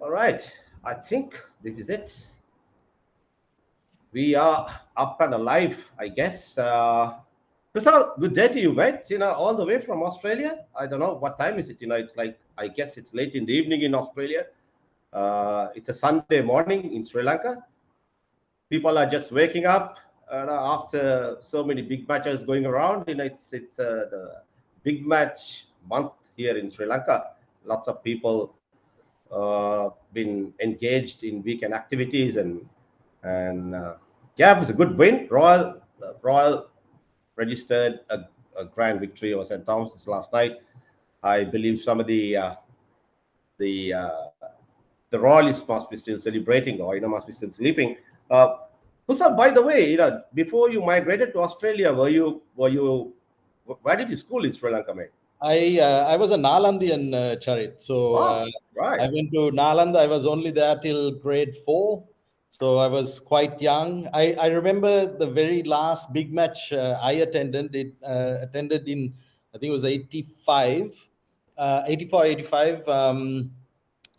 All right, I think this is it. We are up and alive, I guess. Kusal, good day to you, mate. All the way from Australia. I don't know what time is it. It's like I guess it's late in the evening in Australia. It's a Sunday morning in Sri Lanka. People are just waking up after so many big matches going around. It's the big match month here in Sri Lanka. Lots of people been engaged in weekend activities and yeah, it was a good win. Royal registered a grand victory over St Thomas's last night. I believe some of the uh, the royalists must be still celebrating, or must be still sleeping. Uh, Kusal, by the way, before you migrated to Australia, where did you school in Sri Lanka, mate? I was a Nalandian, Charit. So Oh, I right. went to Nalanda. I was only there till grade 4. So I was quite young. I remember the very last big match I attended. It attended in, I think it was 85, 84, 85.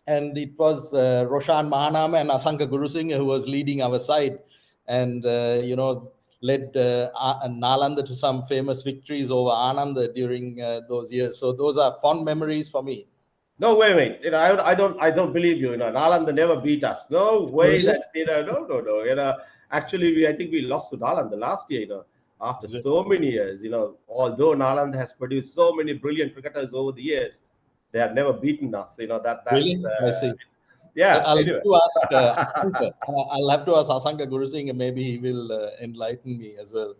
And it was Roshan Mahanama and Asanka Gurusingh who was leading our side. And, led Nalanda to some famous victories over Ananda during those years. So those are fond memories for me. No way, mate. I don't believe you. Nalanda never beat us. No way Really? that no, no, no. Actually, I think we lost to Nalanda last year. After so many years. Although Nalanda has produced so many brilliant cricketers over the years, they have never beaten us. That's Really? I see. yeah. I'll have Anyway, to ask Asanka. I'll have to ask Asanka Gurusingh, and maybe he will enlighten me as well.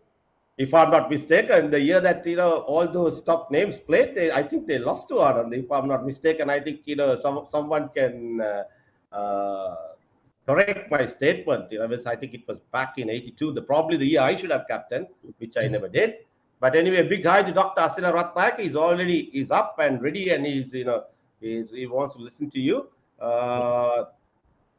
if I'm not mistaken, the year that all those top names played, I think they lost to Anand. If I'm not mistaken, I think someone can uh, correct my statement. I think it was back in '82, probably the year I should have captain, which I never did. But anyway, big hi to Dr. Asila Ratnak. He's up and ready, and he wants to listen to you.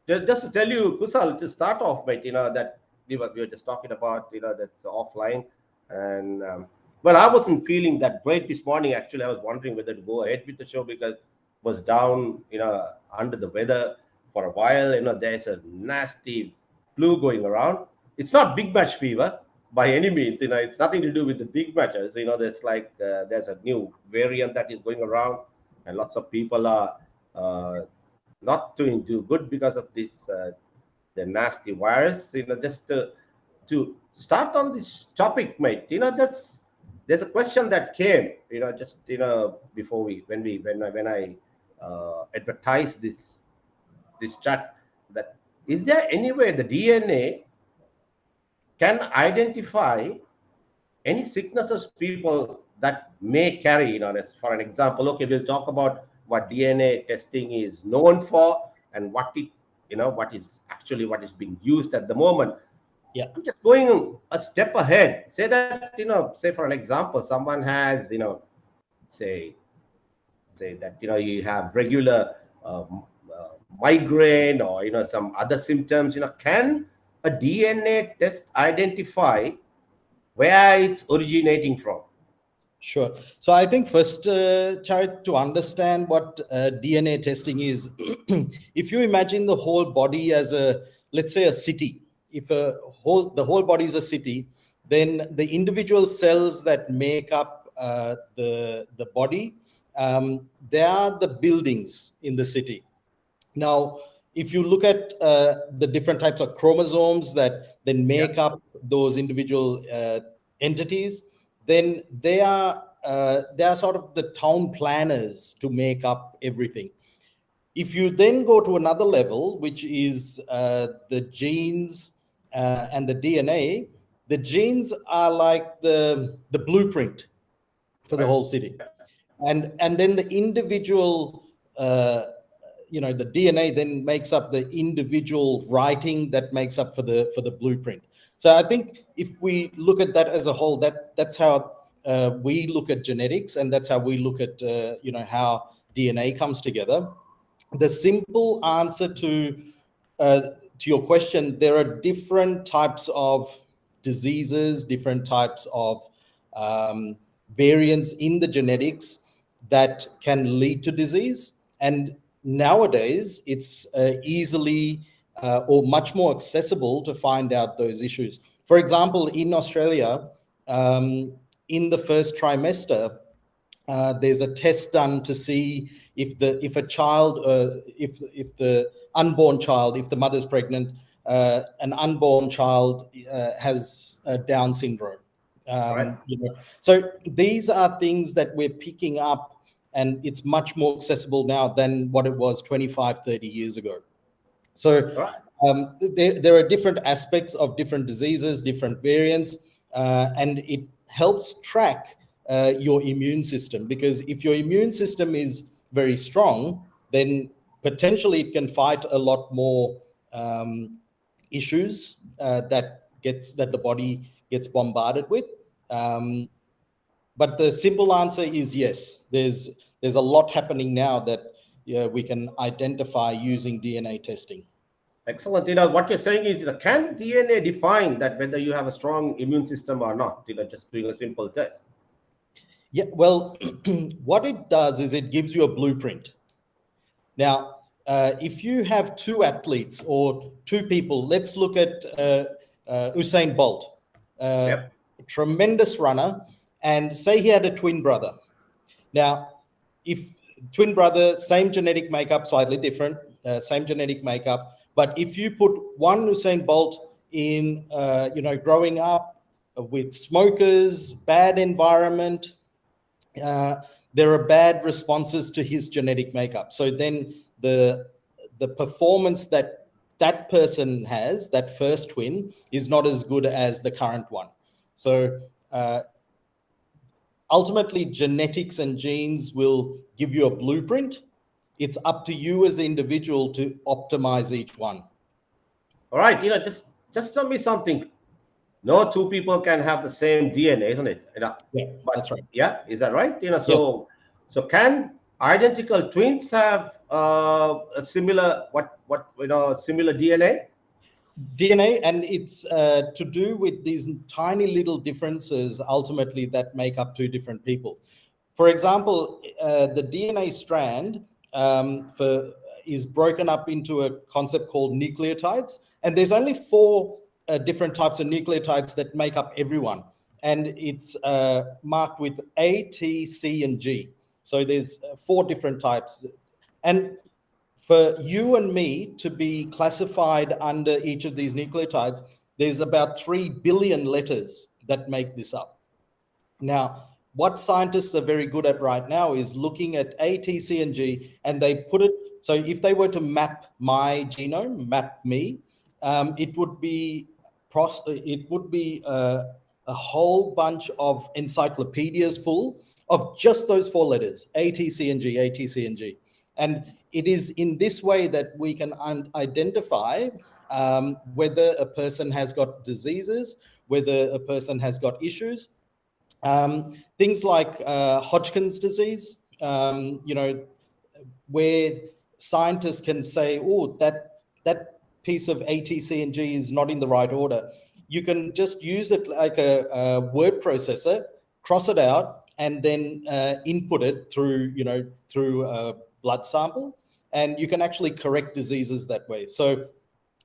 Just to tell you, Kusal, to start off, mate, that we were just talking about, that's offline. And well, I wasn't feeling that great this morning. Actually, I was wondering whether to go ahead with the show because was down, under the weather for a while. There's a nasty flu going around. It's not big match fever by any means. It's nothing to do with the big matches. There's like there's a new variant that is going around, and lots of people are uh, not doing too good because of this the nasty virus. Just to start on this topic, mate. There's a question that came. Just before when I advertised this chat, that is there any way the DNA can identify any sicknesses people that may carry. As for an example, okay, we'll talk about what DNA testing is known for and what is being used at the moment. Yeah. I'm just going a step ahead. Say that, say for an example, someone has, say say that you have regular migraine, or some other symptoms. Can a DNA test identify where it's originating from? Sure. So I think first, Charit, to understand what DNA testing is, if you imagine the whole body as let's say, a city. If the whole body is a city, then the individual cells that make up the body, they are the buildings in the city. Now, if you look at the different types of chromosomes that then make up those individual entities, then they are sort of the town planners to make up everything. If you then go to another level, which is the genes and the DNA, the genes are like the blueprint for the whole city, and then the individual the DNA then makes up the individual writing that makes up for the blueprint. So I think if we look at that as a whole, that's how we look at genetics, and that's how we look at how DNA comes together. The simple answer to your question, there are different types of diseases, different types of variants in the genetics that can lead to disease. And nowadays it's easily or much more accessible to find out those issues. For example, in Australia, in the first trimester, there's a test done to see if a child, if the unborn child, if the mother's pregnant, an unborn child has Down syndrome. Right. So these are things that we're picking up, and it's much more accessible now than what it was 25, 30 years ago. So Right. there are different aspects of different diseases, different variants, and it helps track your immune system, because if your immune system is very strong, then potentially it can fight a lot more issues that the body gets bombarded with. But the simple answer is yes. There's a lot happening now that we can identify using DNA testing. Excellent. What you're saying is, can DNA define that whether you have a strong immune system or not? Just doing a simple test. Yeah, well, what it does is it gives you a blueprint. Now, if you have two athletes or two people, let's look at Usain Bolt, Yep. a tremendous runner, and say he had a twin brother. Now, if twin brother, same genetic makeup, slightly different, same genetic makeup, but if you put one Usain Bolt in, growing up with smokers, bad environment, uh, there are bad responses to his genetic makeup. So then the performance that person has, that first twin, is not as good as the current one. So ultimately, genetics and genes will give you a blueprint. It's up to you as an individual to optimize each one. All right. Just tell me something. No two people can have the same DNA, isn't it? Yeah, that's But right. yeah, is that right? Yes. So can identical twins have a similar similar DNA? DNA, and it's to do with these tiny little differences ultimately that make up two different people. For example, the DNA strand is broken up into a concept called nucleotides, and there's only four different types of nucleotides that make up everyone, and it's marked with A, T, C, and G. So there's four different types, and for you and me to be classified under each of these nucleotides, there's about 3 billion letters that make this up. Now, what scientists are very good at right now is looking at A, T, C, and G, and they put it, so if they were to map my genome, map me, it would be a whole bunch of encyclopedias full of just those four letters, A, T, C, and G, A, T, C, and G. And it is in this way that we can identify whether a person has got diseases, whether a person has got issues. Things like Hodgkin's disease, where scientists can say, oh, that piece of A, T, C, and G is not in the right order. You can just use it like a word processor, cross it out, and then input it through a blood sample, and you can actually correct diseases that way. So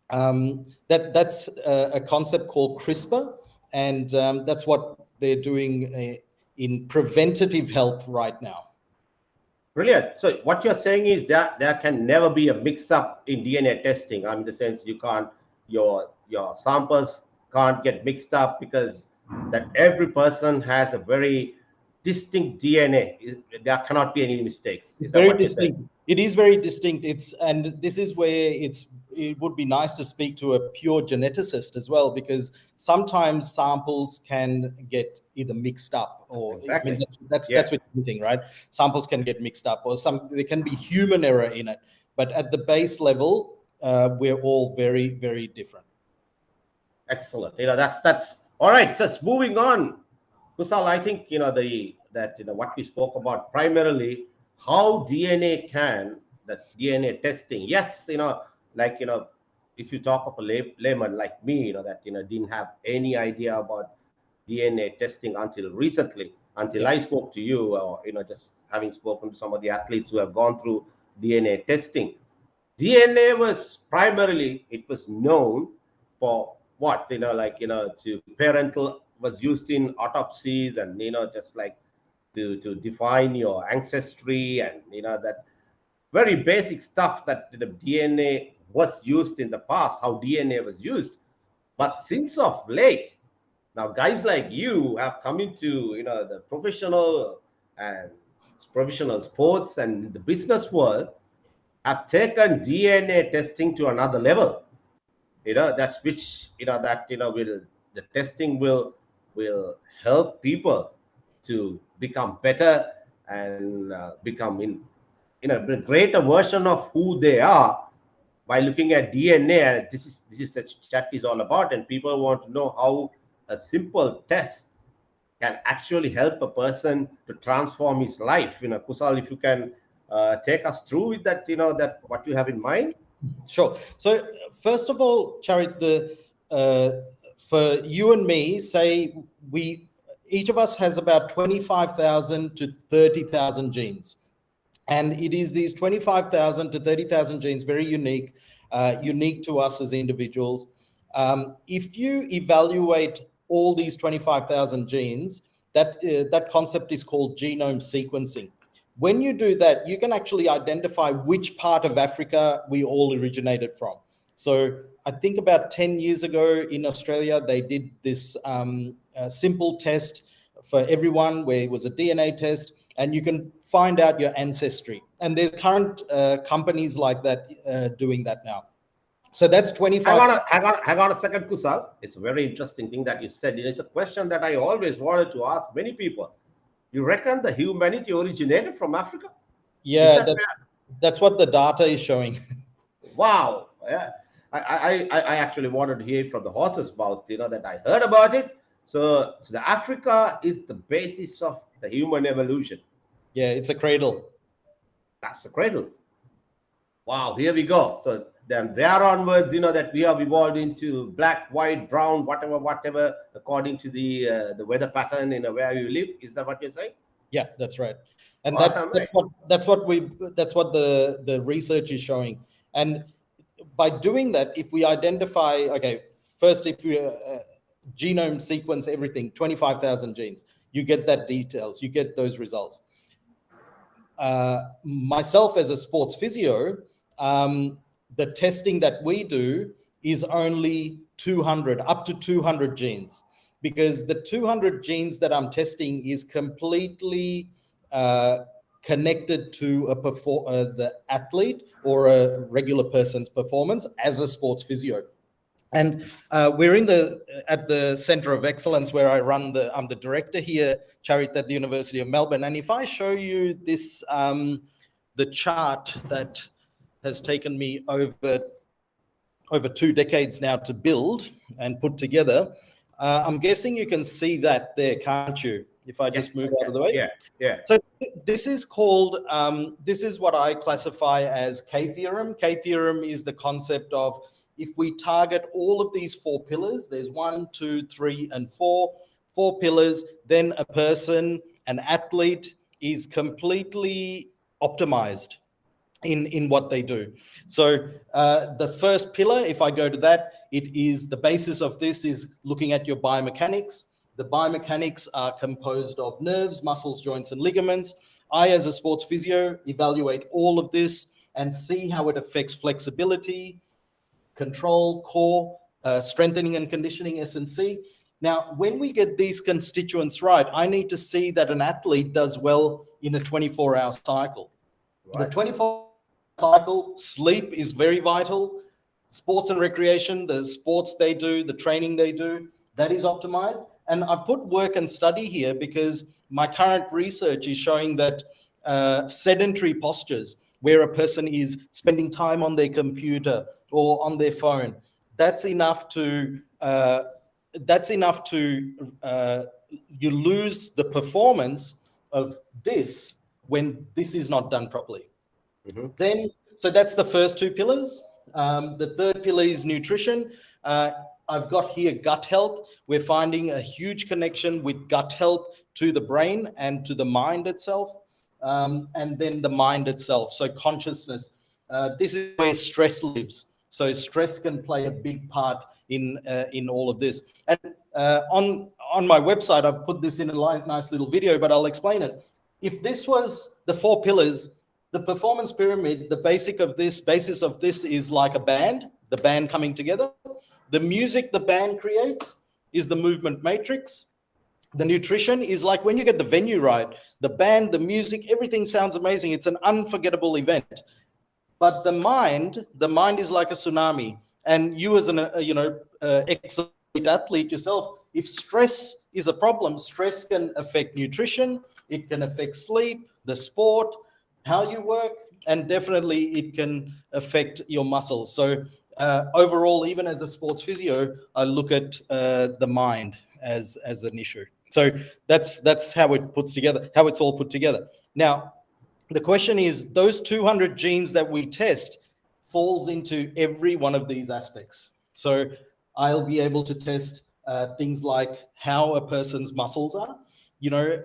that's a concept called CRISPR, and that's what they're doing in preventative health right now. Brilliant. So what you're saying is that there can never be a mix-up in DNA testing. I mean, the sense you can't, your samples can't get mixed up, because that every person has a very distinct DNA. There cannot be any mistakes. Is It's that very what you're saying? distinct. It is very distinct. And this is where it would be nice to speak to a pure geneticist as well, because sometimes samples can get either mixed up, or I mean Exactly. that's with everything, right? Samples can get mixed up, or there can be human error in it. But at the base level, we're all very, very different. Excellent. That's all right. So it's moving on. Kusal, I think what we spoke about primarily, how DNA can, that DNA testing. Yes, like if you talk of a layman like me, that didn't have any idea about DNA testing until recently, until Yeah. I spoke to you, or just having spoken to some of the athletes who have gone through DNA testing. DNA was primarily, it was known for what, to parental, was used in autopsies, and just like to define your ancestry, and that very basic stuff that the DNA was used in the past, how DNA was used. But Yes. since of late, now guys like you have come into the professional sports and the business world, have taken DNA testing to another level. That's which that will the testing will help people to become better, and become a greater version of who they are by looking at DNA. And this is the chat is all about, and people want to know how a simple test can actually help a person to transform his life. Kusal, if you can take us through with that, that what you have in mind. Sure. So first of all, Charit, for you and me, say we each of us has about 25,000 to 30,000 genes, and it is these 25,000 to 30,000 genes, very unique, unique to us as individuals. If you evaluate all these 25,000 genes, that concept is called genome sequencing. When you do that, you can actually identify which part of Africa we all originated from. So I think about 10 years ago in Australia, they did this simple test for everyone where it was a DNA test, and you can find out your ancestry. And there's current companies like that doing that now. So that's 25. Hang on a second, Kusal. It's a very interesting thing that you said. It's a question that I always wanted to ask many people. You reckon the humanity originated from Africa? Is Yeah, that that's what the data is showing. wow? Yeah. I actually wanted to hear it from the horse's mouth, that I heard about it. So the Africa is the basis of the human evolution. Yeah, it's a cradle. That's the cradle. Wow, here we go. So then there onwards, that we have evolved into black, white, brown, whatever, according to the weather pattern where you live. Is that what you're saying? Yeah, that's right. And What that's am I? what the research is showing. And by doing that, if we identify, okay, first if we genome sequence everything, 25,000 genes, you get that details, you get those results. Myself as a sports physio, the testing that we do is only 200, up to 200 genes, because the 200 genes that I'm testing is completely connected to the athlete or a regular person's performance as a sports physio. And we're at the Center of Excellence where I'm the director here, Charit, at the University of Melbourne. And if I show you this, the chart that has taken me over 2 decades now to build and put together, I'm guessing you can see that there, can't you? If I just move out of the way. Yeah. So this is called, this is what I classify as K-theorem. K-theorem is the concept of, if we target all of these 4 pillars, there's 1, 2, 3, and 4 pillars, then a person, an athlete, is completely optimized in what they do. So the first pillar, if I go to that, it is the basis of this is looking at your biomechanics. The biomechanics are composed of nerves, muscles, joints, and ligaments. I, as a sports physio, evaluate all of this and see how it affects flexibility, control, core, strengthening and conditioning, S&C. Now, when we get these constituents right, I need to see that an athlete does well in a 24-hour cycle. Right. The 24-hour cycle, sleep is very vital. Sports and recreation, the sports they do, the training they do, that is optimized. And I put work and study here because my current research is showing that sedentary postures, where a person is spending time on their computer or on their phone, that's enough to you lose the performance of this when this is not done properly. Mm-hmm. Then, so that's the first 2 pillars. The third pillar is nutrition. I've got here gut health. We're finding a huge connection with gut health to the brain and to the mind itself. and then the mind itself. So consciousness. This is where stress lives. So stress can play a big part in all of this. And on my website, I've put this in a nice little video, but I'll explain it. If this was the 4 pillars, the performance pyramid, the basis of this is like a band, the band coming together. The music the band creates is the movement matrix. The nutrition is like when you get the venue right, the band, the music, everything sounds amazing. It's an unforgettable event. But the mind is like a tsunami. And you as an ex-elite athlete yourself, if stress is a problem, stress can affect nutrition, it can affect sleep, the sport, how you work, and definitely it can affect your muscles. So overall, even as a sports physio, I look at the mind as an issue. So that's how it puts together, how it's all put together. Now, the question is, those 200 genes that we test falls into every one of these aspects. So I'll be able to test things like how a person's muscles are,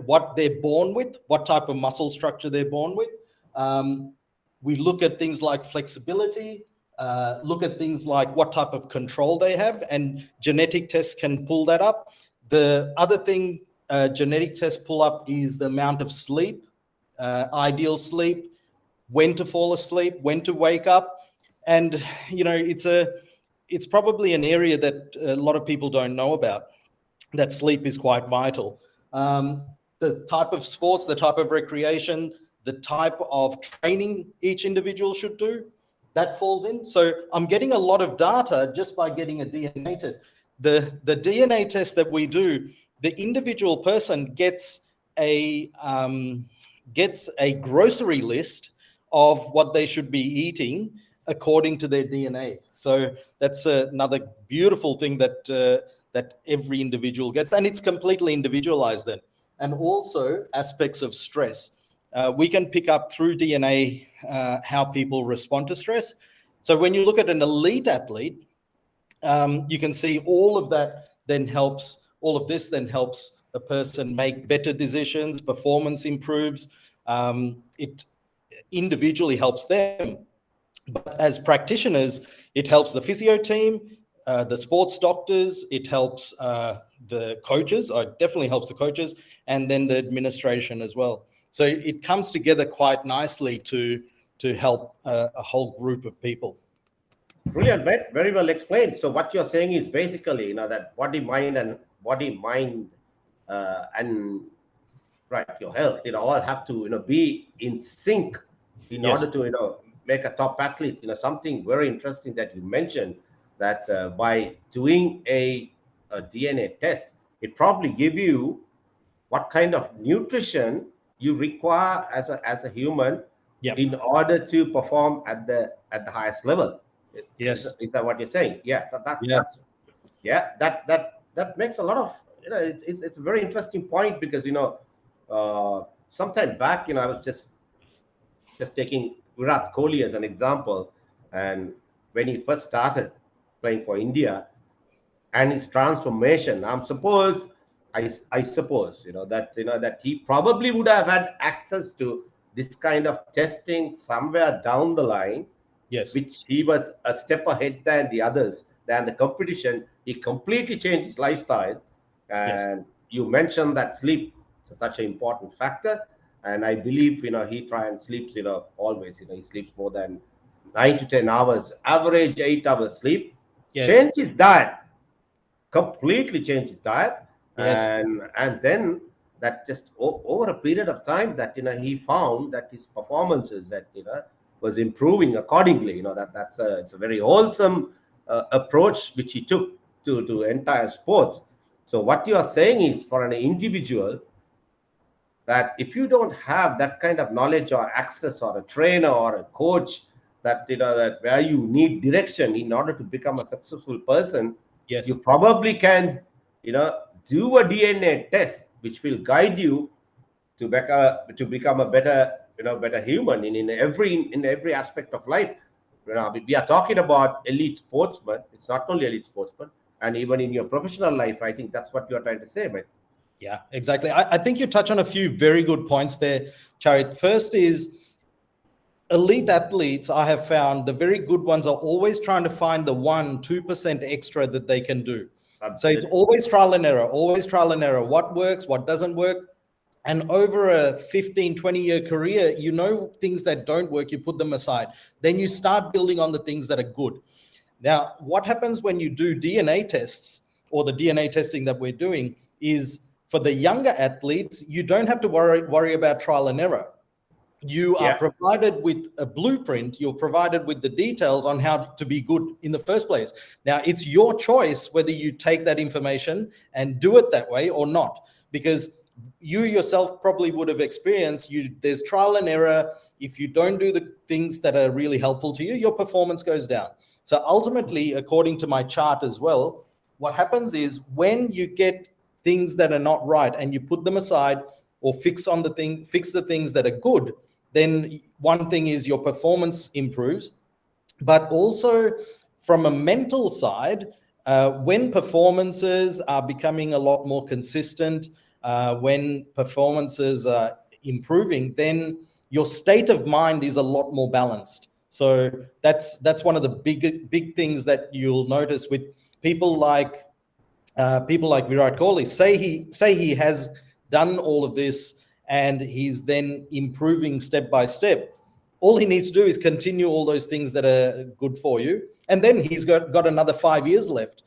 what they're born with, what type of muscle structure they're born with. We look at things like flexibility, look at things like what type of control they have, and genetic tests can pull that up. The other thing genetic tests pull up is the amount of sleep, ideal sleep, when to fall asleep, when to wake up. And, it's probably an area that a lot of people don't know about, that sleep is quite vital. The type of sports, the type of recreation, the type of training each individual should do, that falls in. So I'm getting a lot of data just by getting a DNA test. The DNA test that we do, the individual person gets a grocery list of what they should be eating according to their DNA. So that's another beautiful thing that every individual gets, and it's completely individualized then. And also aspects of stress. We can pick up through DNA how people respond to stress. So when you look at an elite athlete, you can see all of this then helps a person make better decisions, performance improves, it individually helps them. But as practitioners, it helps the physio team, the sports doctors, it helps the coaches, it definitely helps the coaches, and then the administration as well. So it comes together quite nicely to help a whole group of people. Brilliant, very well explained. So what you're saying is basically, that body, mind, and right, your health, all have to, be in sync in Yes. order to, make a top athlete. Something very interesting that you mentioned, that by doing a DNA test, it probably give you what kind of nutrition you require as a human, Yep. in order to perform at the highest level. Yes. Is that what you're saying? Yeah, that makes a lot of, it's a very interesting point, because sometime back, I was just taking Virat Kohli as an example, and when he first started playing for India, and his transformation, I suppose, that he probably would have had access to this kind of testing somewhere down the line. Yes. Which he was a step ahead than the others, than the competition. He completely changed his lifestyle. And Yes. you mentioned that sleep is such an important factor. And I believe, he try and sleeps, always, he sleeps more than 9 to 10 hours, average 8 hours sleep. Yes. Change his diet, completely change his diet. Yes. And then that just over a period of time, that, he found that his performances, that, was improving accordingly. It's a very wholesome approach which he took to entire sports. So what you are saying is, for an individual, that if you don't have that kind of knowledge or access, or a trainer or a coach, that that where you need direction in order to become a successful person, Yes. you probably can do a DNA test which will guide you to become a better human in every aspect of life. We are talking about elite sportsmen. It's not only elite sportsmen, and even in your professional life, I think that's what you are trying to say, man. Yeah, exactly. I think you touch on a few very good points there, Charit. First is elite athletes, I have found the very good ones are always trying to find the 1-2% extra that they can do. So it's Absolutely. always trial and error, always trial and error. What works, what doesn't work. And over a 15, 20-year career, you know things that don't work, you put them aside. Then you start building on the things that are good. Now, what happens when you do DNA tests, or the DNA testing that we're doing, is for the younger athletes, you don't have to worry about trial and error. You are Yeah. provided with a blueprint, you're provided with the details on how to be good in the first place. Now, it's your choice whether you take that information and do it that way or not, because you yourself probably would have experienced there's trial and error. If you don't do the things that are really helpful to you, your performance goes down. So ultimately, according to my chart as well, what happens is when you get things that are not right and you put them aside, or fix the things that are good, then one thing is your performance improves. But also from a mental side, when performances are becoming a lot more consistent, when performances are improving, then your state of mind is a lot more balanced. So that's one of the big things that you'll notice with people like Virat Kohli. Say he has done all of this and he's then improving step by step. All he needs to do is continue all those things that are good for you, and then he's got another 5 years left.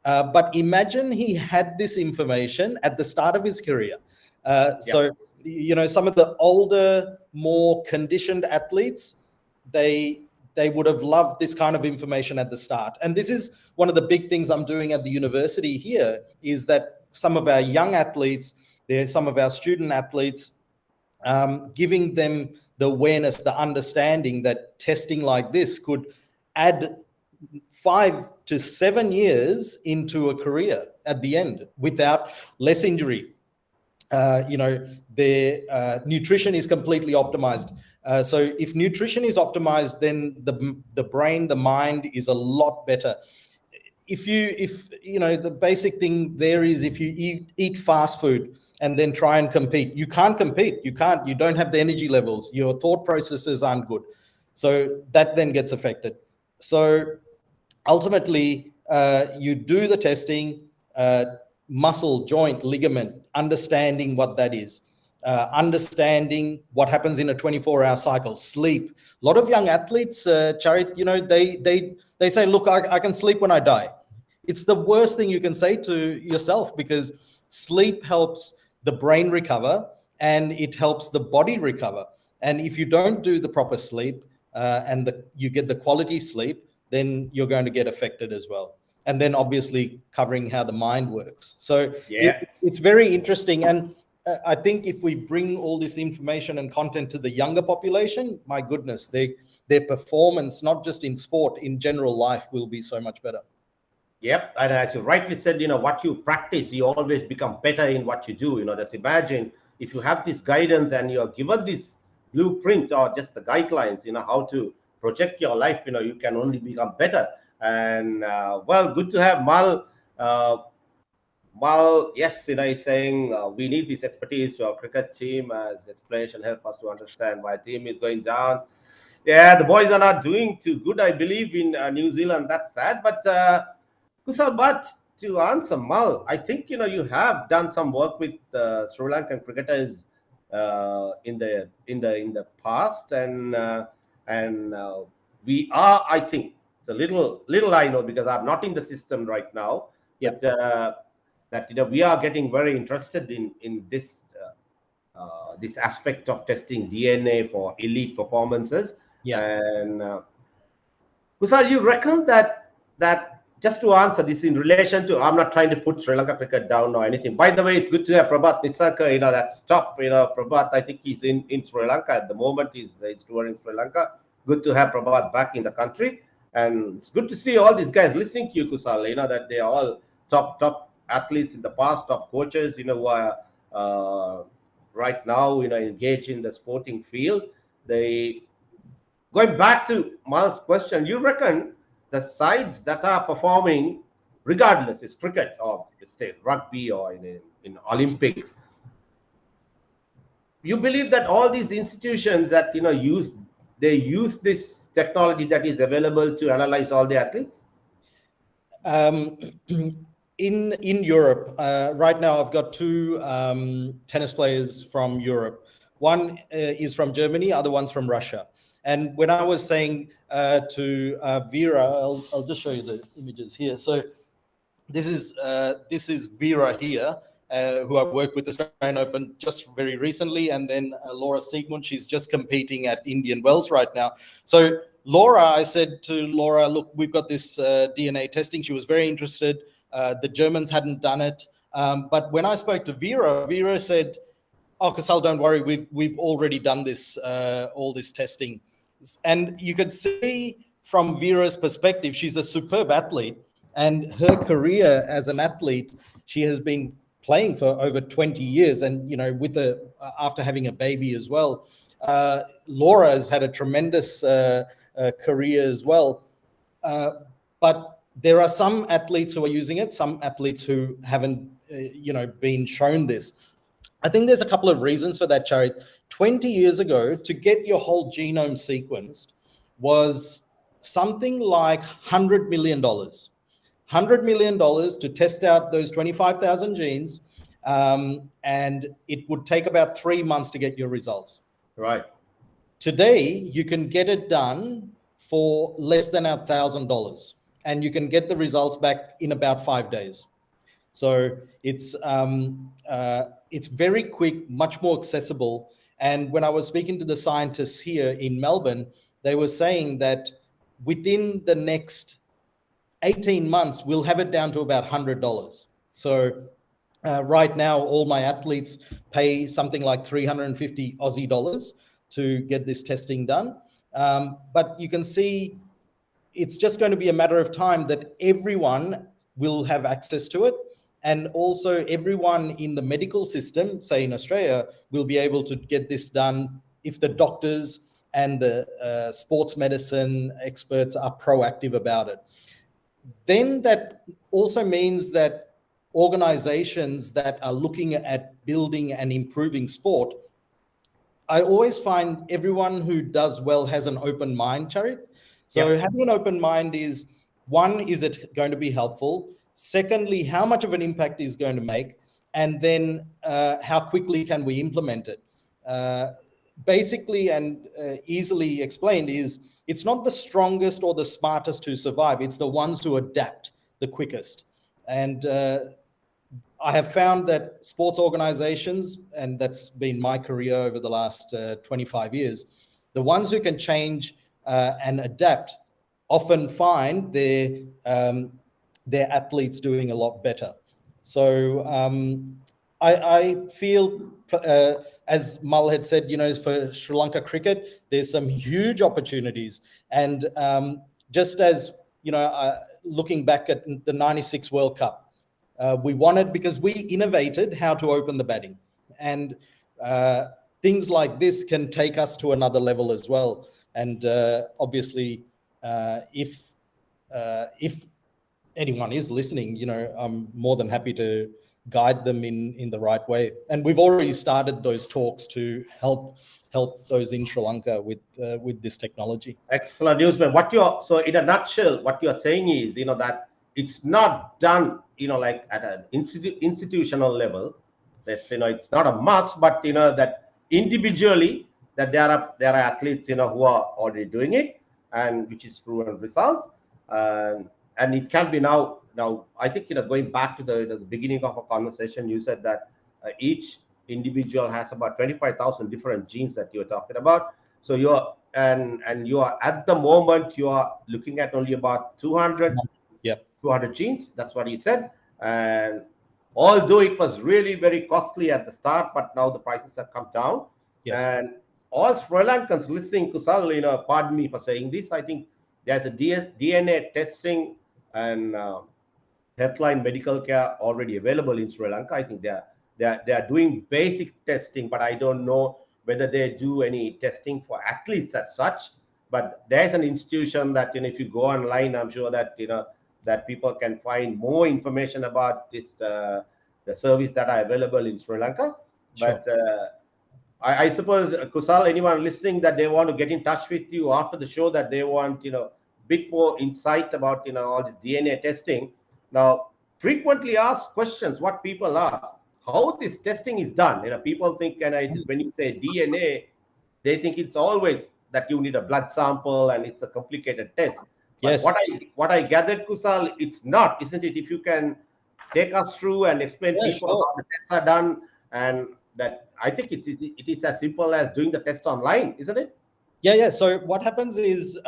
But imagine he had this information at the start of his career. Yeah. So some of the older, more conditioned athletes, they would have loved this kind of information at the start. And this is one of the big things I'm doing at the university here, is that some of our young athletes, some of our student athletes, giving them the awareness, the understanding that testing like this could add 5 to 7 years into a career at the end without less injury. Their nutrition is completely optimized. So if nutrition is optimized, then the brain, the mind is a lot better. If the basic thing there is, if you eat fast food and then try and compete, you can't compete. You don't have the energy levels. Your thought processes aren't good. So that then gets affected. So ultimately, you do the testing, muscle, joint, ligament, understanding what that is, understanding what happens in a 24-hour cycle, sleep. A lot of young athletes, Charit, they say, look, I can sleep when I die. It's the worst thing you can say to yourself, because sleep helps the brain recover and it helps the body recover. And if you don't do the proper sleep, you get the quality sleep, then you're going to get affected as well. And then obviously covering how the mind works. So Yeah. it's very interesting. And I think if we bring all this information and content to the younger population, my goodness, their performance, not just in sport, in general life, will be so much better. Yep, and as you rightly said, what you practice, you always become better in what you do. Just imagine if you have this guidance and you're given this blueprint or just the guidelines, how to project your life, you can only become better. And well, good to have Mal. Mal, yes, he's saying we need this expertise to our cricket team as explanation help us to understand why team is going down. Yeah, the boys are not doing too good, I believe, in New Zealand. That's sad, but. Kusal, but to answer Mal, I think you have done some work with Sri Lankan cricketers in the past, and we are, I think, it's a little I know because I'm not in the system right now, Yeah. but that we are getting very interested in this aspect of testing DNA for elite performances. Yeah. And Kusal, you reckon that just to answer this in relation to, I'm not trying to put Sri Lanka cricket down or anything. By the way, it's good to have Prabhat Nisaka, that's top. Prabhat, I think he's in Sri Lanka at the moment. He's touring Sri Lanka. Good to have Prabhat back in the country. And it's good to see all these guys listening to you, Kusal, that they are all top athletes in the past, top coaches, who are right now, engaged in the sporting field. Going back to Mal's question, you reckon the sides that are performing regardless, it's cricket or say rugby or in Olympics. You believe that all these institutions that use this technology that is available to analyze all the athletes? Um, in Europe, right now I've got two tennis players from Europe. One is from Germany, other one's from Russia. And when I was saying to Vera, I'll just show you the images here. So this is Vera here, who I've worked with the Australian Open just very recently, and then Laura Siegmund. She's just competing at Indian Wells right now. So Laura, I said to Laura, look, we've got this DNA testing. She was very interested. The Germans hadn't done it, but when I spoke to Vera, Vera said, "Oh, Kusal, don't worry, we've already done this, all this testing." And you could see from Vera's perspective, she's a superb athlete. And her career as an athlete, she has been playing for over 20 years. And, with after having a baby as well, Laura has had a tremendous career as well. But there are some athletes who are using it, some athletes who haven't, been shown this. I think there's a couple of reasons for that, Charit. 20 years ago, to get your whole genome sequenced was something like $100 million. $100 million to test out those 25,000 genes, and it would take about 3 months to get your results. Right. Today, you can get it done for less than $1,000, and you can get the results back in about 5 days. So it's very quick, much more accessible. And when I was speaking to the scientists here in Melbourne, they were saying that within the next 18 months, we'll have it down to about $100. So right now, all my athletes pay something like 350 Aussie dollars to get this testing done. But you can see it's just going to be a matter of time that everyone will have access to it. And also everyone in the medical system, say in Australia, will be able to get this done if the doctors and the sports medicine experts are proactive about it. Then that also means that organizations that are looking at building and improving sport, I always find everyone who does well has an open mind, Charit. So having an open mind is, one, is it going to be helpful? Secondly, how much of an impact is going to make? And then how quickly can we implement it? Basically and easily explained is, it's not the strongest or the smartest who survive. It's the ones who adapt the quickest. And I have found that sports organizations, and that's been my career over the last 25 years, the ones who can change and adapt often find their athletes doing a lot better. So I feel, as Mal had said, for Sri Lanka cricket, there's some huge opportunities. And just as, looking back at the 96 World Cup, we won it because we innovated how to open the batting. And things like this can take us to another level as well. And obviously, if anyone is listening, I'm more than happy to guide them in the right way. And we've already started those talks to help those in Sri Lanka with this technology. Excellent news, man. So in a nutshell, what you're saying is, that it's not done, like at an institutional level. That's, it's not a must, but that individually that there are athletes, who are already doing it, and which is proven results. And it can be now, I think, going back to the beginning of a conversation, you said that each individual has about 25,000 different genes that you're talking about. So you're at the moment, you are looking at only about 200 genes. That's what he said. And although it was really very costly at the start, but now the prices have come down. Yes. And all Sri Lankans listening, Kusal, pardon me for saying this, I think there's a DNA testing and healthline medical care already available in Sri Lanka. I think they are doing basic testing, but I don't know whether they do any testing for athletes as such. But there's an institution that, if you go online, I'm sure that that people can find more information about this the service that are available in Sri Lanka. Sure. But I suppose, Kusal, anyone listening that they want to get in touch with you after the show, that they want, bit more insight about, all this DNA testing. Now, frequently asked questions, what people ask, how this testing is done. People think, it is when you say DNA, they think it's always that you need a blood sample and it's a complicated test. But Yes. what I gathered, Kusal, it's not, isn't it? If you can take us through and explain Yeah, people sure. how the tests are done, and that I think it is as simple as doing the test online, isn't it? Yeah. So what happens is,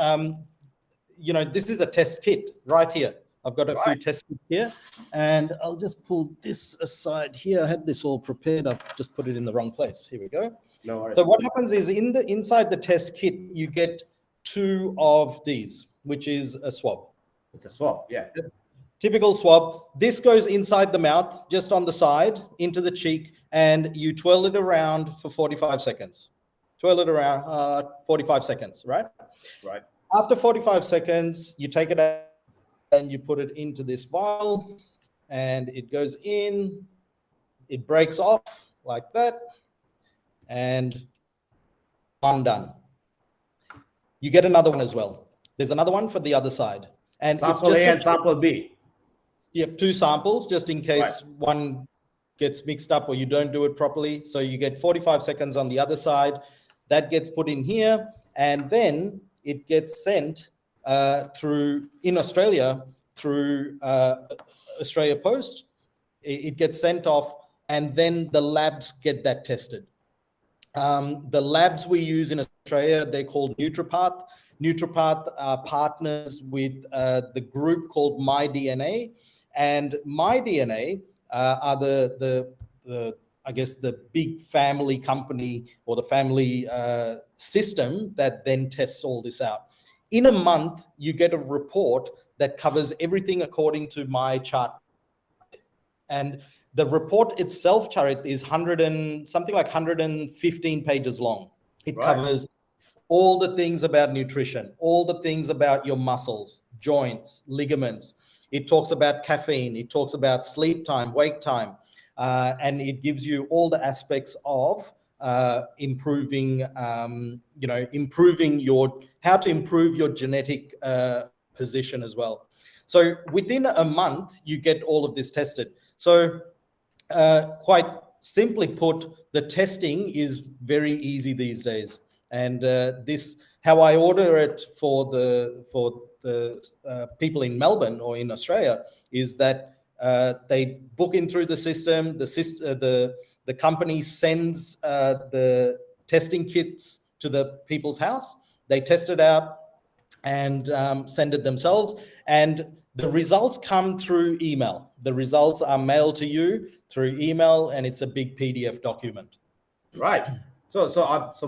this is a test kit right here. I've got a few Right. test kits here, and I'll just pull this aside here. I had this all prepared. I've just put it in the wrong place. Here we go. No worries. So what happens is inside the test kit, you get 2 of these, which is a swab. It's a swab, yeah. Typical swab. This goes inside the mouth, just on the side, into the cheek, and you twirl it around for 45 seconds. Twirl it around 45 seconds, right? Right. After 45 seconds, you take it out and you put it into this vial, and it goes in, it breaks off like that, and one done. You get another one as well. There's another one for the other side. And Sample it's just A and sample B. Yep, 2 samples, just in case Right. one gets mixed up or you don't do it properly. So you get 45 seconds on the other side. That gets put in here, and then it gets sent in Australia through Australia Post. It gets sent off, and then the labs get that tested. The labs we use in Australia, they're called Nutripath. Nutripath are partners with the group called MyDNA, and MyDNA are the I guess the big family company or the family system that then tests all this out. In a month, you get a report that covers everything according to my chart. And the report itself, Charit, is something like 115 pages long. It Right. covers all the things about nutrition, all the things about your muscles, joints, ligaments. It talks about caffeine. It talks about sleep time, wake time, and it gives you all the aspects of improving, how to improve your genetic position as well. So within a month, you get all of this tested. So quite simply put, the testing is very easy these days. And this, how I order it for the people in Melbourne or in Australia, is that they book in through the system. The company sends the testing kits to the people's house. They test it out and send it themselves. And the results come through email. The results are mailed to you through email, and it's a big PDF document. Right. So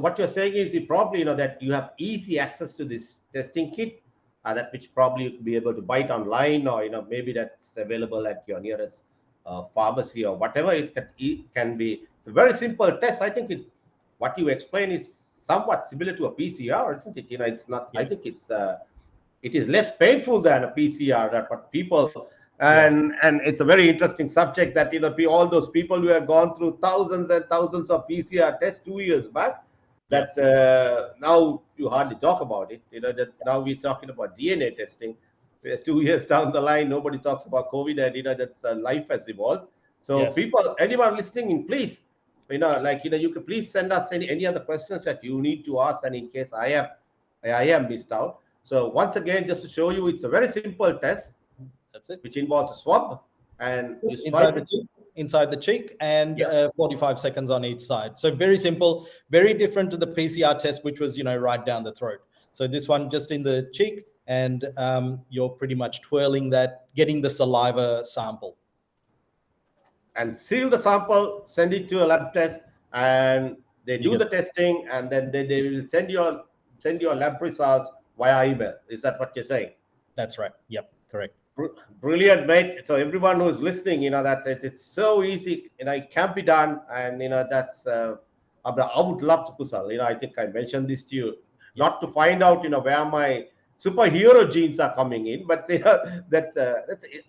what you're saying is you probably that you have easy access to this testing kit, that which probably you'll be able to buy it online, or maybe that's available at your nearest pharmacy or whatever. It can be. It's a very simple test. I think what you explain is somewhat similar to a PCR, isn't it? It's not. Yeah. I think it is less painful than a PCR. That what people. And it's a very interesting subject that all those people who have gone through thousands and thousands of PCR tests 2 years back, that now you hardly talk about it. That now we're talking about DNA testing. 2 years down the line, nobody talks about COVID, and that life has evolved. So people, anyone listening, please, you can please send us any other questions that you need to ask, and in case I am missed out. So once again, just to show you, it's a very simple test. That's it. Which involves a swab, and you inside the cheek, and 45 seconds on each side. So very simple, very different to the PCR test, which was right down the throat. So this one just in the cheek, and you're pretty much twirling that, getting the saliva sample, and seal the sample, send it to a lab test, and they do the testing, and then they will send your lab results via email. Is that what you're saying? That's right. Yep, correct. Brilliant, mate. So everyone who's listening, that it's so easy, it can be done, and that's I would love to, Kusal. I think I mentioned this to you, not to find out where my superhero genes are coming in, but that's it.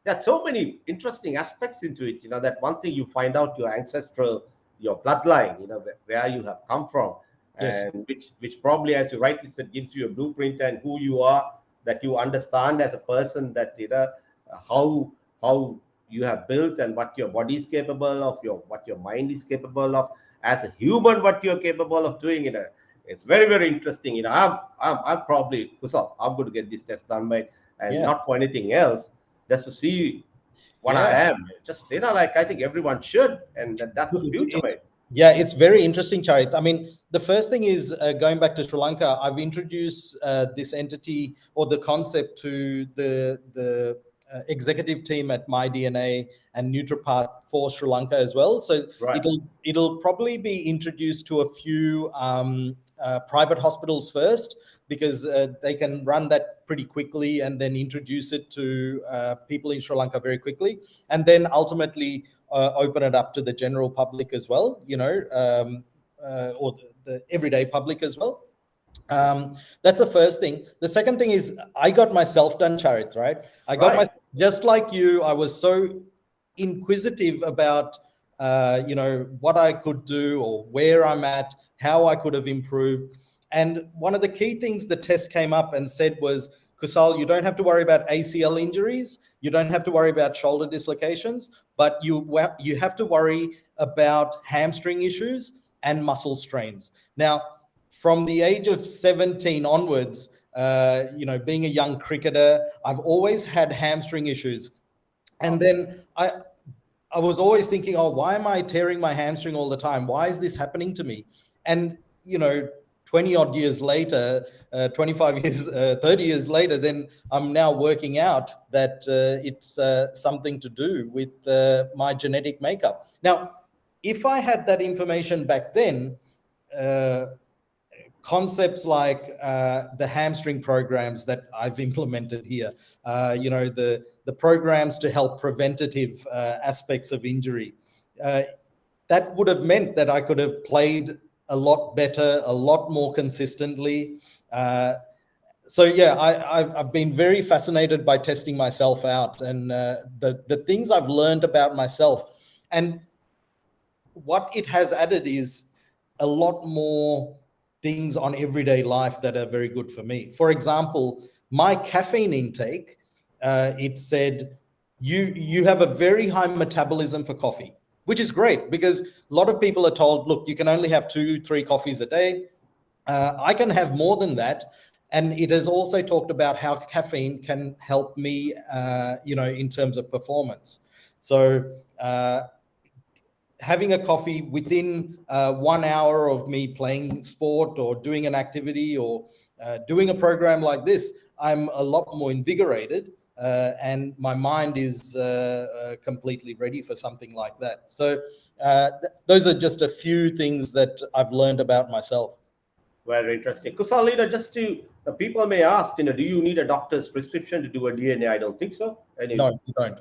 There are so many interesting aspects into it. That one thing you find out your ancestral, your bloodline, where you have come from, Yes. and which probably, as you rightly said, gives you a blueprint and who you are, that you understand as a person, that how you have built and what your body is capable of, what your mind is capable of as a human, what you're capable of doing. It's very, very interesting. I'm probably, Kusal, I'm going to get this test done, mate, and Yeah. not for anything else, just to see what I Yeah. am. Just like I think everyone should, and that's the future, It's mate. yeah, it's very interesting, Charit. I mean, the first thing is going back to Sri Lanka. I've introduced this entity or the concept to the executive team at MyDNA and NutriPath for Sri Lanka as well. So Right. it'll probably be introduced to a few private hospitals first, because they can run that pretty quickly and then introduce it to people in Sri Lanka very quickly, and then ultimately open it up to the general public as well, or the everyday public as well. That's the first thing. The second thing is I got myself done, Charit, right? I got my, Right. just like you, I was so inquisitive about, what I could do or where I'm at, how I could have improved. And one of the key things the test came up and said was, Kusal, you don't have to worry about ACL injuries. You don't have to worry about shoulder dislocations, but you have to worry about hamstring issues and muscle strains. Now, from the age of 17 onwards, being a young cricketer, I've always had hamstring issues. And then I was always thinking, oh, why am I tearing my hamstring all the time? Why is this happening to me? And, 20 odd years later, 25 years, 30 years later, then I'm now working out that it's something to do with my genetic makeup. Now, if I had that information back then, uh, concepts like the hamstring programs that I've implemented here, the programs to help preventative aspects of injury, that would have meant that I could have played a lot better, a lot more consistently. So yeah, I've been very fascinated by testing myself out, and the things I've learned about myself, and what it has added is a lot more things on everyday life that are very good for me. For example, my caffeine intake, it said you have a very high metabolism for coffee, which is great because a lot of people are told, look, you can only have 2-3 coffees a day. I can have more than that. And it has also talked about how caffeine can help me, in terms of performance. So having a coffee within 1 hour of me playing sport or doing an activity or doing a program like this, I'm a lot more invigorated, and my mind is completely ready for something like that. So those are just a few things that I've learned about myself. Very interesting. Kusal, just to people may ask, do you need a doctor's prescription to do a DNA? I don't think so. Any. No, you don't.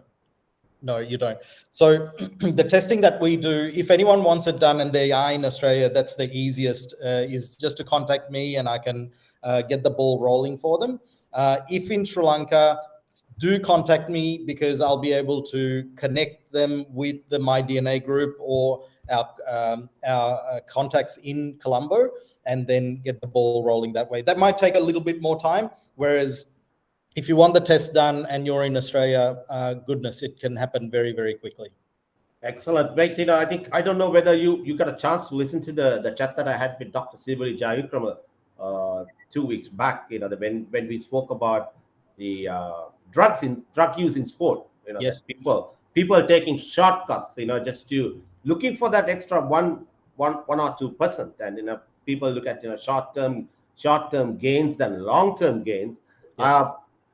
No, you don't. So the testing that we do, if anyone wants it done and they are in Australia, that's the easiest, is just to contact me and I can get the ball rolling for them. If in Sri Lanka, do contact me because I'll be able to connect them with the MyDNA group or our contacts in Colombo, and then get the ball rolling that way. That might take a little bit more time, whereas if you want the test done and you're in Australia, goodness, it can happen very, very quickly. Excellent. Wait, I think I don't know whether you got a chance to listen to the chat that I had with Dr. Sivali Jayavikrama 2 weeks back. When we spoke about the drug use in sport. Yes. That people taking shortcuts. Just to looking for that extra one or 2%, and people look at short term gains than long term gains. Yes.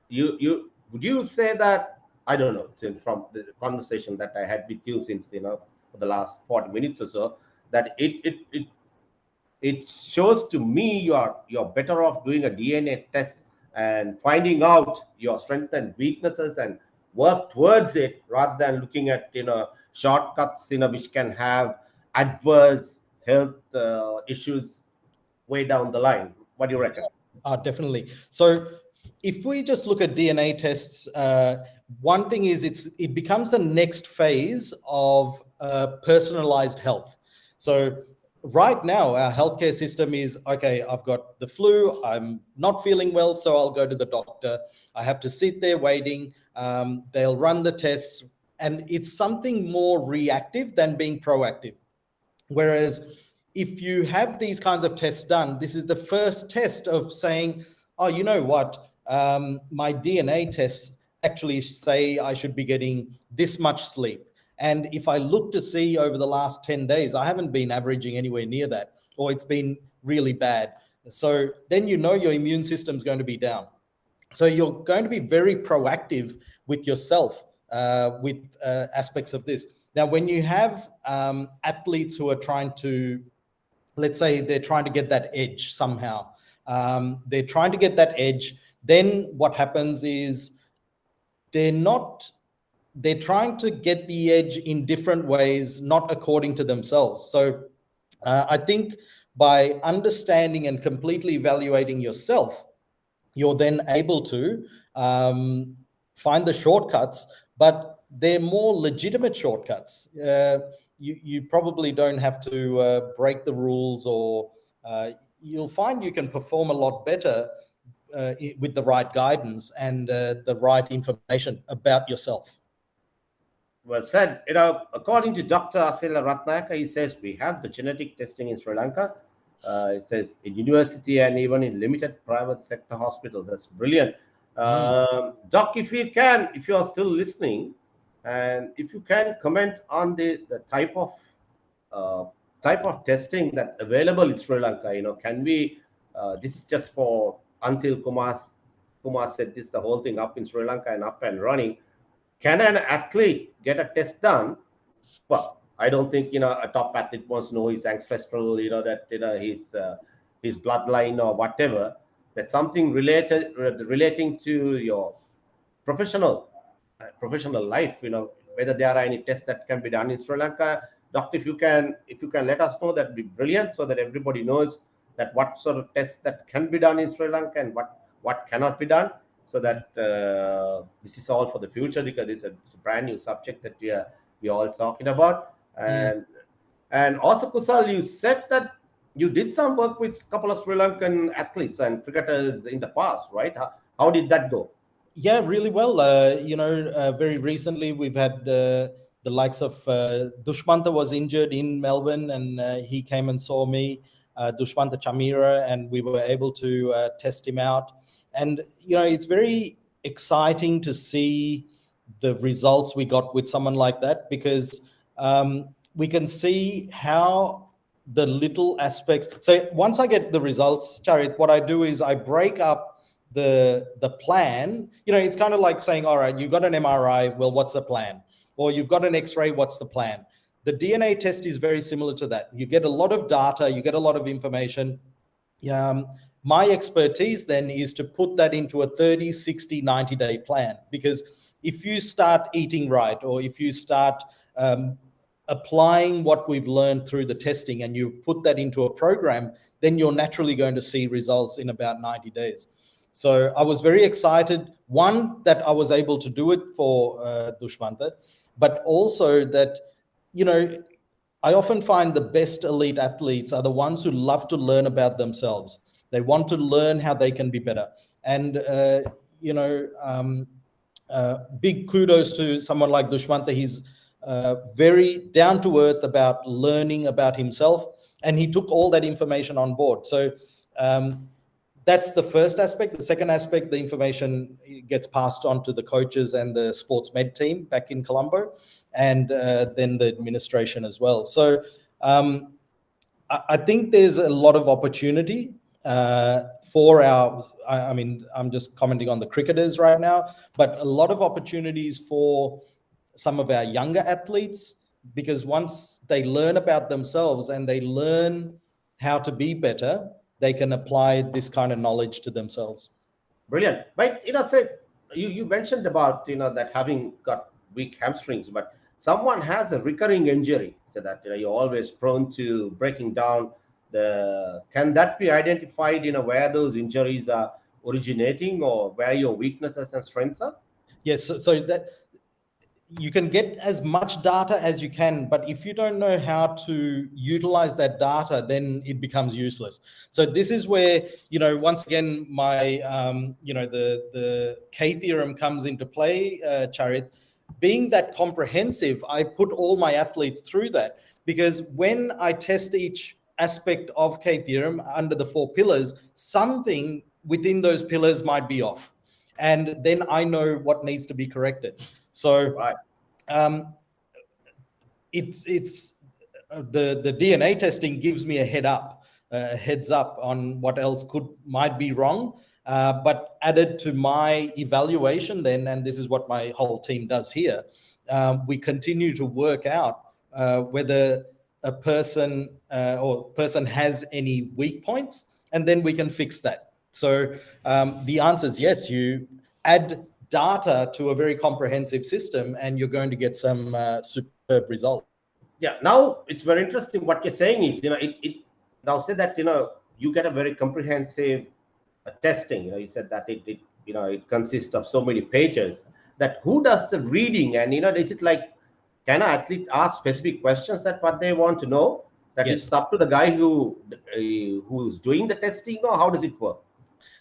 You would you say that, I don't know, from the conversation that I had with you since for the last 40 minutes or so, that it shows to me you're better off doing a DNA test and finding out your strengths and weaknesses and work towards it, rather than looking at shortcuts which can have adverse health issues way down the line. What do you reckon? Definitely. So if we just look at DNA tests, one thing is it becomes the next phase of personalized health. So right now, our healthcare system is okay. I've got the flu. I'm not feeling well, so I'll go to the doctor. I have to sit there waiting. They'll run the tests, and it's something more reactive than being proactive. Whereas if you have these kinds of tests done, this is the first test of saying, oh, you know what? My DNA tests actually say I should be getting this much sleep. And if I look to see over the last 10 days, I haven't been averaging anywhere near that, or it's been really bad. So then you know your immune system's going to be down. So you're going to be very proactive with yourself with aspects of this. Now, when you have athletes who are trying to, let's say they're trying to get that edge somehow, they're trying to get that edge, then what happens is they're not, they're trying to get the edge in different ways, not according to themselves. So I think by understanding and completely evaluating yourself, you're then able to find the shortcuts, but they're more legitimate shortcuts. You probably don't have to break the rules, or you'll find you can perform a lot better with the right guidance and the right information about yourself. Well said. According to Dr. Asila Ratnaka, he says we have the genetic testing in Sri Lanka. It says in university and even in limited private sector hospitals. That's brilliant. Doc, if you are still listening, and if you can comment on the uh, type of testing that available in Sri Lanka. Can we? This is just for until Kumar said this the whole thing up in Sri Lanka and up and running. Can an athlete get a test done? Well, I don't think a top athlete wants to know his ancestral, that his bloodline or whatever. That's something relating to your professional professional life. Whether there are any tests that can be done in Sri Lanka. Doctor, if you can let us know, that'd be brilliant, so that everybody knows that what sort of tests that can be done in Sri Lanka and what cannot be done, so that this is all for the future, because it's a brand new subject that we are all talking about. And also, Kusal, you said that you did some work with a couple of Sri Lankan athletes and cricketers in the past, right? How did that go? Yeah, really well. Very recently we've had the likes of Dushmanta was injured in Melbourne, and he came and saw me, Dushmanta Chamira, and we were able to test him out. And it's very exciting to see the results we got with someone like that, because we can see how the little aspects. So once I get the results, Charit, what I do is I break up the plan. It's kind of like saying, all right, you've got an MRI, well, what's the plan? Or you've got an X-ray, what's the plan? The DNA test is very similar to that. You get a lot of data, you get a lot of information. My expertise then is to put that into a 30, 60, 90-day plan, because if you start eating right, or if you start applying what we've learned through the testing and you put that into a program, then you're naturally going to see results in about 90 days. So I was very excited, one, that I was able to do it for Dushmanta, but also that, I often find the best elite athletes are the ones who love to learn about themselves. They want to learn how they can be better. And, big kudos to someone like Dushmanta. He's very down to earth about learning about himself, and he took all that information on board. So that's the first aspect. The second aspect, the information gets passed on to the coaches and the sports med team back in Colombo, and then the administration as well. So I think there's a lot of opportunity for I'm just commenting on the cricketers right now, but a lot of opportunities for some of our younger athletes, because once they learn about themselves and they learn how to be better, they can apply this kind of knowledge to themselves. Brilliant. But say you mentioned about that having got weak hamstrings, but someone has a recurring injury, so that you're always prone to breaking down can that be identified, where those injuries are originating or where your weaknesses and strengths are? Yes, so that you can get as much data as you can, but if you don't know how to utilize that data, then it becomes useless. So this is where, once again, my, the K theorem comes into play, Charit. Being that comprehensive, I put all my athletes through that, because when I test each aspect of K theorem under the 4 pillars, something within those pillars might be off. And then I know what needs to be corrected. So Right. It's the DNA testing gives me a heads up on what else might be wrong. But added to my evaluation, then, and this is what my whole team does here, we continue to work out whether a person has any weak points, and then we can fix that. So the answer is yes. You add data to a very comprehensive system, and you're going to get some superb results. Yeah. Now it's very interesting. What you're saying is, it now say that, you get a very comprehensive testing. You said that it consists of so many pages. That who does the reading, and is it like, can an athlete ask specific questions that what they want to know? That Yes. it's up to the guy who's doing the testing, or how does it work?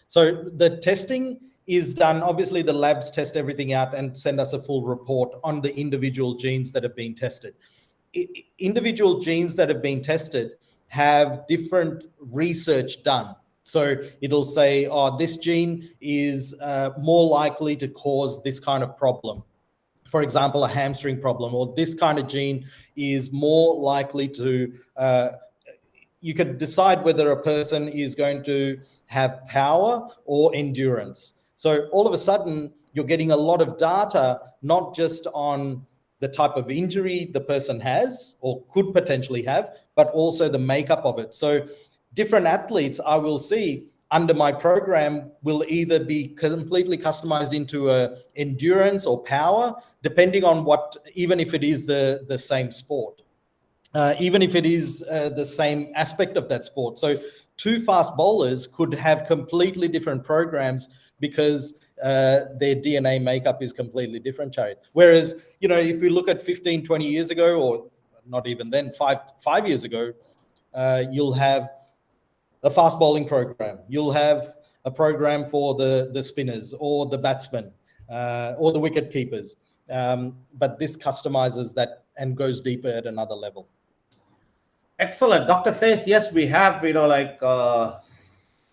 So the testing is done. Obviously, the labs test everything out and send us a full report on the individual genes that have been tested. Individual genes that have been tested have different research done. So it'll say, oh, this gene is more likely to cause this kind of problem. For example, a hamstring problem, or this kind of gene is more likely to, you could decide whether a person is going to have power or endurance. So all of a sudden, you're getting a lot of data, not just on the type of injury the person has or could potentially have, but also the makeup of it. So different athletes I will see under my program will either be completely customized into a endurance or power, depending on even if it is the same sport, even if it is the same aspect of that sport. So 2 fast bowlers could have completely different programs because their DNA makeup is completely different, Charit. Whereas, if we look at 15, 20 years ago, or not even then, five years ago, you'll have a fast bowling program. You'll have a program for the spinners or the batsmen or the wicket keepers. But this customizes that and goes deeper at another level. Excellent. Doctor says, yes, we have,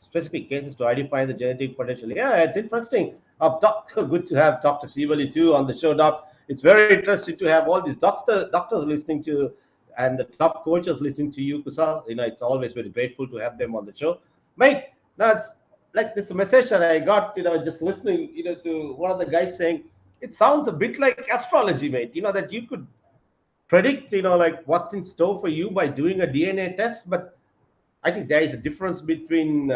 specific cases to identify the genetic potential. Yeah, it's interesting. Doctor, good to have Dr. Sivali too on the show, Doc. It's very interesting to have all these doctors listening to, and the top coaches listening to you, Kusal. It's always very grateful to have them on the show. Mate, now it's like this message that I got, just listening, to one of the guys saying, it sounds a bit like astrology, mate, that you could predict, like what's in store for you by doing a DNA test. But I think there is a difference between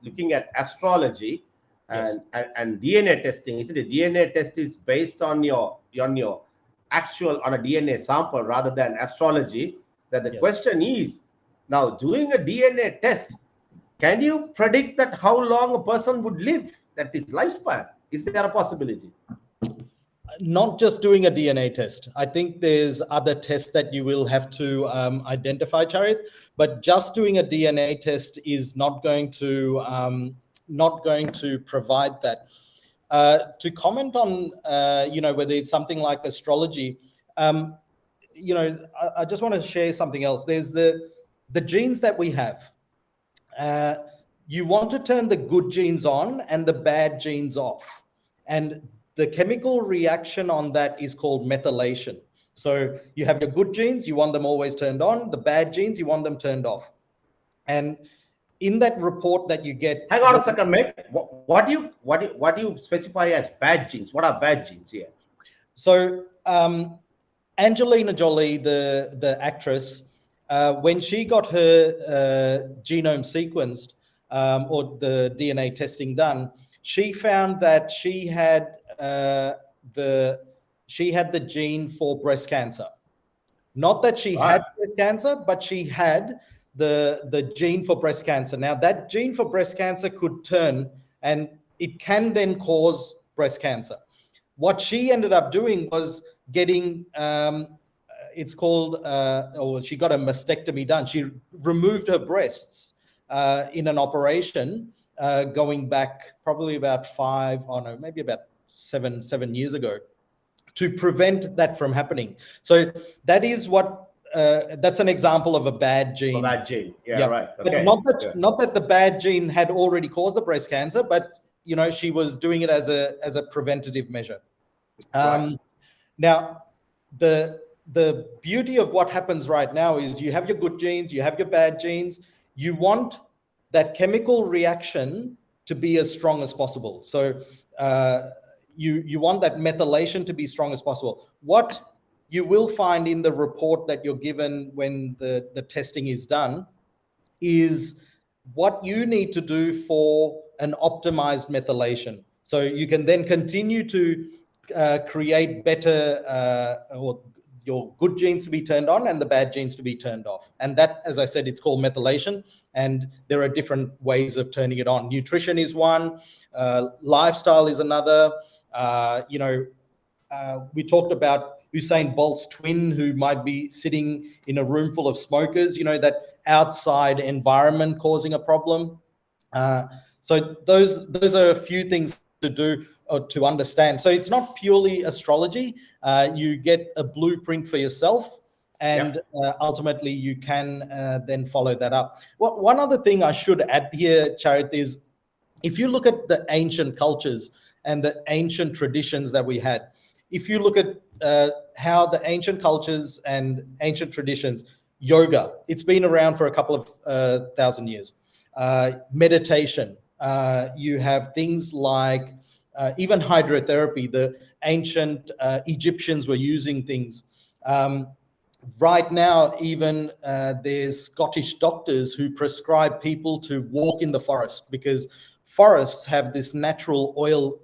looking at astrology Yes. and DNA testing. Is it a DNA test is based on your actual on a DNA sample rather than astrology? That the Yes. question is, now doing a DNA test, can you predict that how long a person would live? That is lifespan. Is there a possibility? Not just doing a DNA test. I think there's other tests that you will have to identify, Charit. But just doing a DNA test is not going to provide that. To comment on whether it's something like astrology, I just want to share something else. There's the genes that we have. You want to turn the good genes on and the bad genes off, and the chemical reaction on that is called methylation. So you have your good genes, you want them always turned on. The bad genes, you want them turned off. And in that report that you get, Hang on a second, mate. What do you specify as bad genes? What are bad genes here? So Angelina Jolie, the actress, when she got her genome sequenced or the DNA testing done, she found that she had the gene for breast cancer. Not that she had breast cancer, but she had the gene for breast cancer. Now, that gene for breast cancer could turn, and it can then cause breast cancer. What she ended up doing was getting, it's called, she got a mastectomy done. She removed her breasts in an operation going back probably about maybe about seven years ago, to prevent that from happening. So that is what, that's an example of a bad gene. A bad gene, yeah, right. Okay. But not that the bad gene had already caused the breast cancer, but she was doing it as a preventative measure. Right. Now, the beauty of what happens right now is you have your good genes, you have your bad genes. You want that chemical reaction to be as strong as possible. So you want that methylation to be strong as possible. What you will find in the report that you're given when the testing is done is what you need to do for an optimized methylation. So you can then continue to create better, or your good genes to be turned on and the bad genes to be turned off. And that, as I said, it's called methylation. And there are different ways of turning it on. Nutrition is one, lifestyle is another. We talked about Usain Bolt's twin, who might be sitting in a room full of smokers, that outside environment causing a problem. So those are a few things to do or to understand. So it's not purely astrology. You get a blueprint for yourself, and ultimately you can then follow that up. Well, one other thing I should add here, Charit, is if you look at the ancient cultures and the ancient traditions that we had, if you look at how the ancient cultures and ancient traditions, yoga, it's been around for a couple of thousand years. Meditation, you have things like even hydrotherapy. The ancient Egyptians were using things. Right now, even there's Scottish doctors who prescribe people to walk in the forest, because forests have this natural oil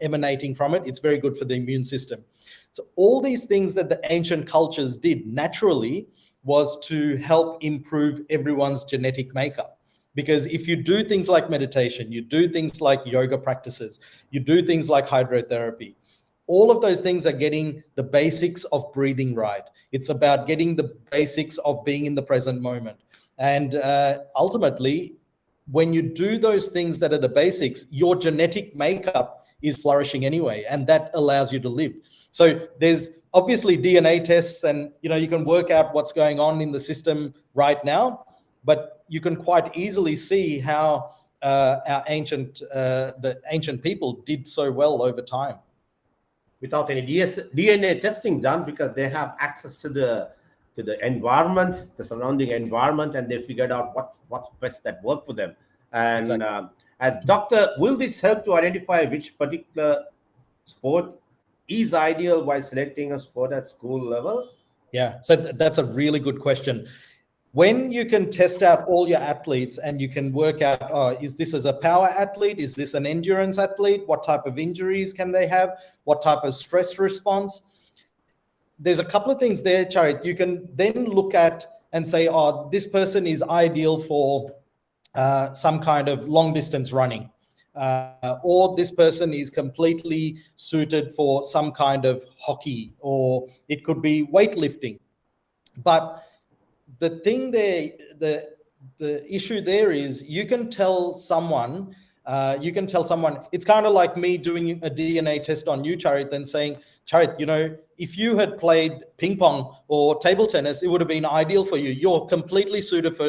emanating from it. It's very good for the immune system. So all these things that the ancient cultures did naturally was to help improve everyone's genetic makeup. Because if you do things like meditation, you do things like yoga practices, you do things like hydrotherapy, all of those things are getting the basics of breathing right. It's about getting the basics of being in the present moment. And ultimately, when you do those things that are the basics, your genetic makeup is flourishing anyway, and that allows you to live. So there's obviously DNA tests, and you can work out what's going on in the system right now, but you can quite easily see how the ancient people did so well over time. Without any DNA testing done, because they have access to the environment, the surrounding environment, and they figured out what's best that work for them. And exactly. As doctor, will this help to identify which particular sport is ideal while selecting a sport at school level? Yeah, so that's a really good question. When you can test out all your athletes and you can work out, is this as a power athlete? Is this an endurance athlete? What type of injuries can they have? What type of stress response? There's a couple of things there, Charit. You can then look at and say, this person is ideal for some kind of long distance running. Or this person is completely suited for some kind of hockey, or it could be weightlifting. But the thing there, the issue there is you can tell someone, it's kind of like me doing a DNA test on you, Charit, and saying, Charit, if you had played ping pong or table tennis, it would have been ideal for you. You're completely suited for,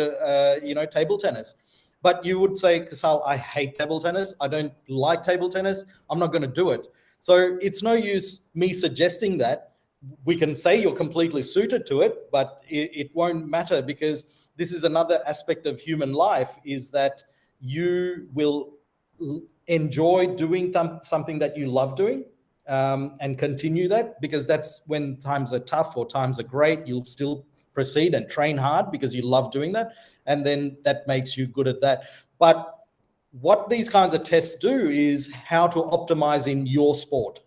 table tennis. But you would say, Kusal, I hate table tennis. I don't like table tennis. I'm not going to do it. So it's no use me suggesting that. We can say you're completely suited to it, but it won't matter, because this is another aspect of human life, is that you will enjoy doing something that you love doing, and continue that, because that's when times are tough or times are great, you'll still proceed and train hard because you love doing that. And then that makes you good at that. But what these kinds of tests do is how to optimize in your sport.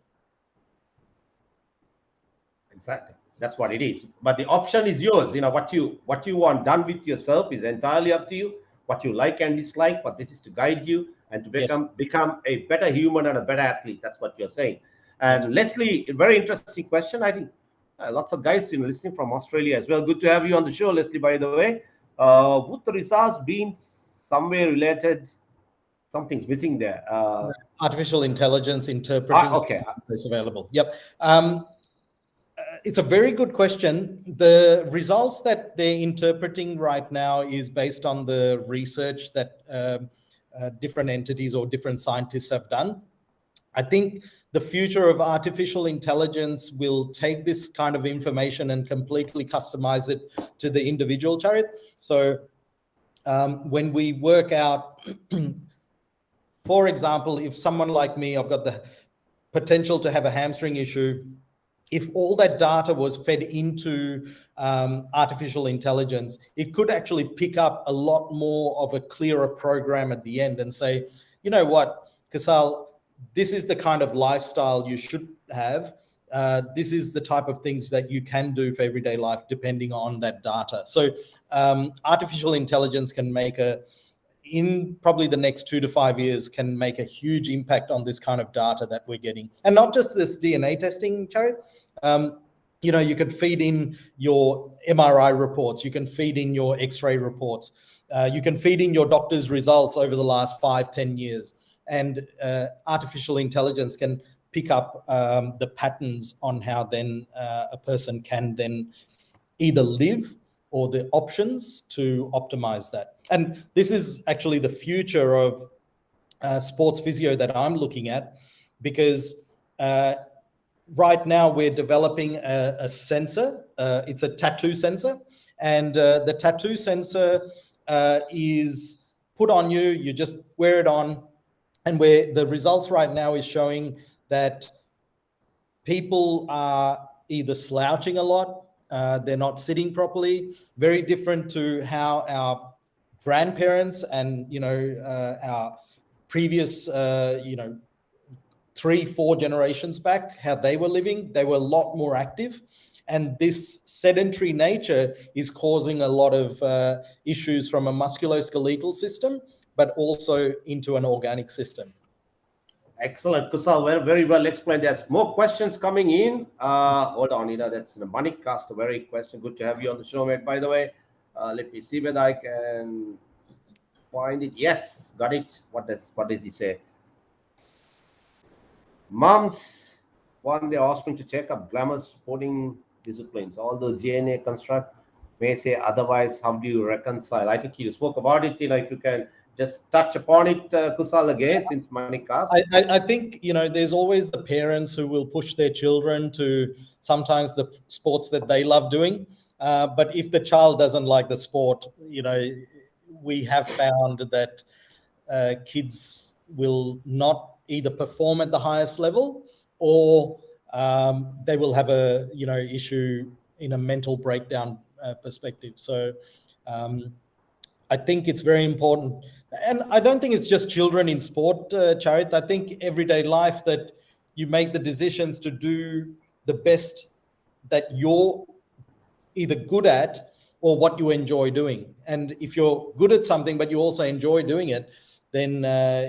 Exactly. That's what it is. But the option is yours. What you want done with yourself is entirely up to you. What you like and dislike, but this is to guide you and to Yes, become a better human and a better athlete. That's what you're saying. that's And Leslie, a very interesting question. I think lots of guys listening from Australia as well. Good to have you on the show, Leslie. By the way, would the results been somewhere related? Something's missing there. artificial intelligence interpreting Okay. is available. Yep. It's a very good question. The results that they're interpreting right now is based on the research that different entities or different scientists have done. I think the future of artificial intelligence will take this kind of information and completely customize it to the individual, Charit. So when we work out, for example, if someone like me, I've got the potential to have a hamstring issue, if all that data was fed into artificial intelligence, it could actually pick up a lot more of a clearer program at the end and say, you know what, Kusal, this is the kind of lifestyle you should have. This is the type of things that you can do for everyday life depending on that data. So artificial intelligence can make in probably the next 2 to 5 years, can make a huge impact on this kind of data that we're getting. And not just this DNA testing, Charit. You could feed in your MRI reports, you can feed in your X-ray reports, you can feed in your doctor's results over the last 5-10 years. And artificial intelligence can pick up the patterns on how then a person can then either live or the options to optimize that. And this is actually the future of sports physio that I'm looking at, because right now we're developing a sensor. It's a tattoo sensor, and the tattoo sensor is put on you. You just wear it on, and where the results right now is showing that people are either slouching a lot, they're not sitting properly, very different to how our grandparents and our previous 3-4 generations back, how they were living. They were a lot more active, and this sedentary nature is causing a lot of issues from a musculoskeletal system, but also into an organic system. Excellent, Kusal. Very well explained. There's more questions coming in. Hold on, that's the Manik cast a very question. Good to have you on the show, mate. By the way, let me see whether I can find it. Yes, got it. What does he say? Moms, one, they asked me to check up glamour sporting disciplines. Although GNA construct may say otherwise, how do you reconcile? I think you spoke about it. If you can just touch upon it, Kusal, again, since Manik asked. I think, there's always the parents who will push their children to sometimes the sports that they love doing. But if the child doesn't like the sport, we have found that kids will not either perform at the highest level, or they will have a issue in a mental breakdown perspective. So I think it's very important, and I don't think it's just children in sport, Charit. I think everyday life, that you make the decisions to do the best that you're either good at or what you enjoy doing. And if you're good at something but you also enjoy doing it, then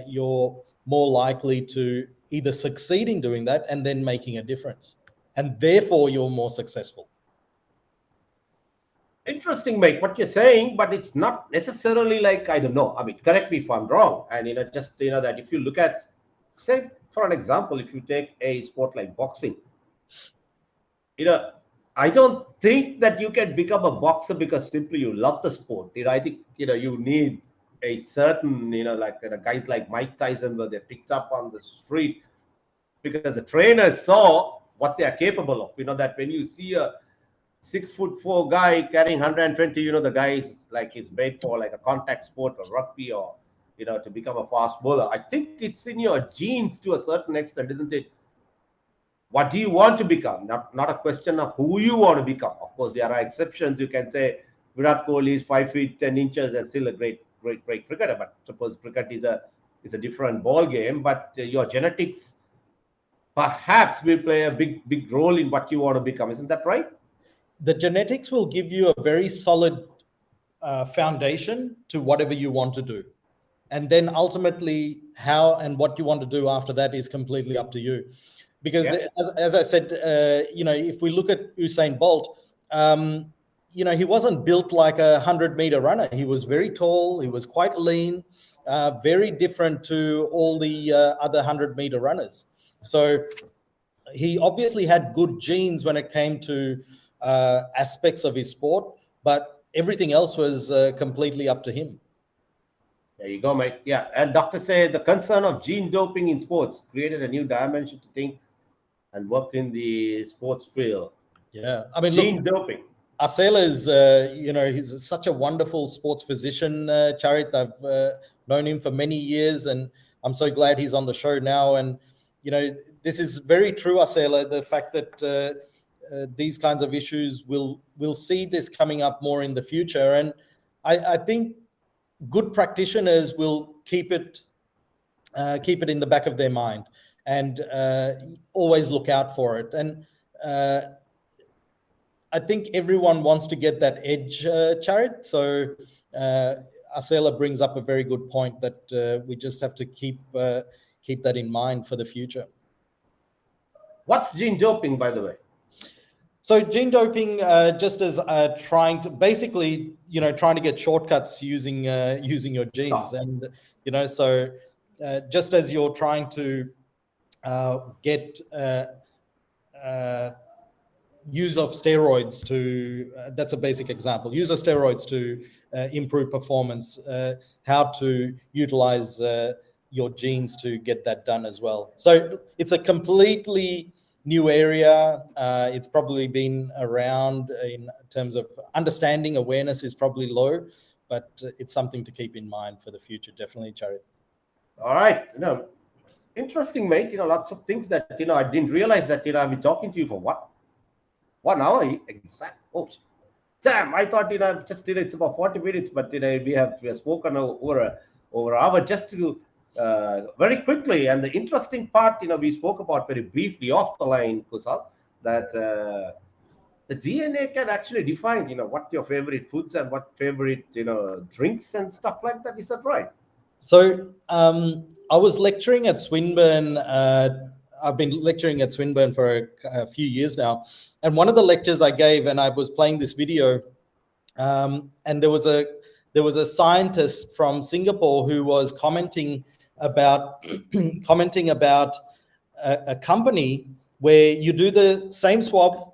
you're more likely to either succeed in doing that and then making a difference, and therefore you're more successful. Interesting, mate, what you're saying, but it's not necessarily like, I don't know. I mean, correct me if I'm wrong. And just that if you look at, say, for an example, if you take a sport like boxing, I don't think that you can become a boxer because simply you love the sport. I think you need a certain guys like Mike Tyson, where they picked up on the street because the trainers saw what they are capable of. That when you see a 6'4" guy carrying 120, the guy is like he's made for like a contact sport or rugby, or to become a fast bowler. I think it's in your genes to a certain extent, isn't it? What do you want to become? Not a question of who you want to become. Of course, there are exceptions. You can say Virat Kohli is 5 feet 10 inches and still a great cricketer. But suppose cricket is a different ball game. But your genetics perhaps will play a big role in what you want to become. Isn't that right? the genetics will give you a very solid foundation to whatever you want to do. And then ultimately, how and what you want to do after that is completely up to you. Because Yeah. as I said, if we look at Usain Bolt, he wasn't built like a 100-meter runner. He was very tall. He was quite lean, very different to all the other 100-meter runners. So he obviously had good genes when it came to aspects of his sport, but everything else was completely up to him. There you go, mate. Yeah. And doctors say the concern of gene doping in sports created a new dimension to think and work in the sports field. Yeah, I mean, look, Gene doping. Asela is, he's such a wonderful sports physician, Charit. I've known him for many years, and I'm so glad he's on the show now. And, this is very true, Asela, the fact that these kinds of issues, we'll see this coming up more in the future. And I think good practitioners will keep it in the back of their mind and always look out for it. And I think everyone wants to get that edge, Charit. So Asela brings up a very good point that we just have to keep that in mind for the future. What's gene doping, by the way? So gene doping, just as trying to get shortcuts using your genes, and so just as you're trying to get use of steroids to that's a basic example. Use of steroids to improve performance. How to utilize your genes to get that done as well. So it's a completely new area. It's probably been around in terms of understanding. Awareness is probably low, but it's something to keep in mind for the future. Definitely, Charit. All right. Interesting, mate. Lots of things that, I didn't realize that, I've been talking to you for what? 1 hour exact. Oh, damn! I thought just it's about 40 minutes, but we have spoken over an hour just to very quickly. And the interesting part, we spoke about very briefly off the line, Kusal, that the DNA can actually define, what your favorite foods and what favorite drinks and stuff like that. Is that right? So I was lecturing at Swinburne. I've been lecturing at Swinburne for a few years now. And one of the lectures I gave, and I was playing this video, and there was a scientist from Singapore who was commenting about a company where you do the same swab,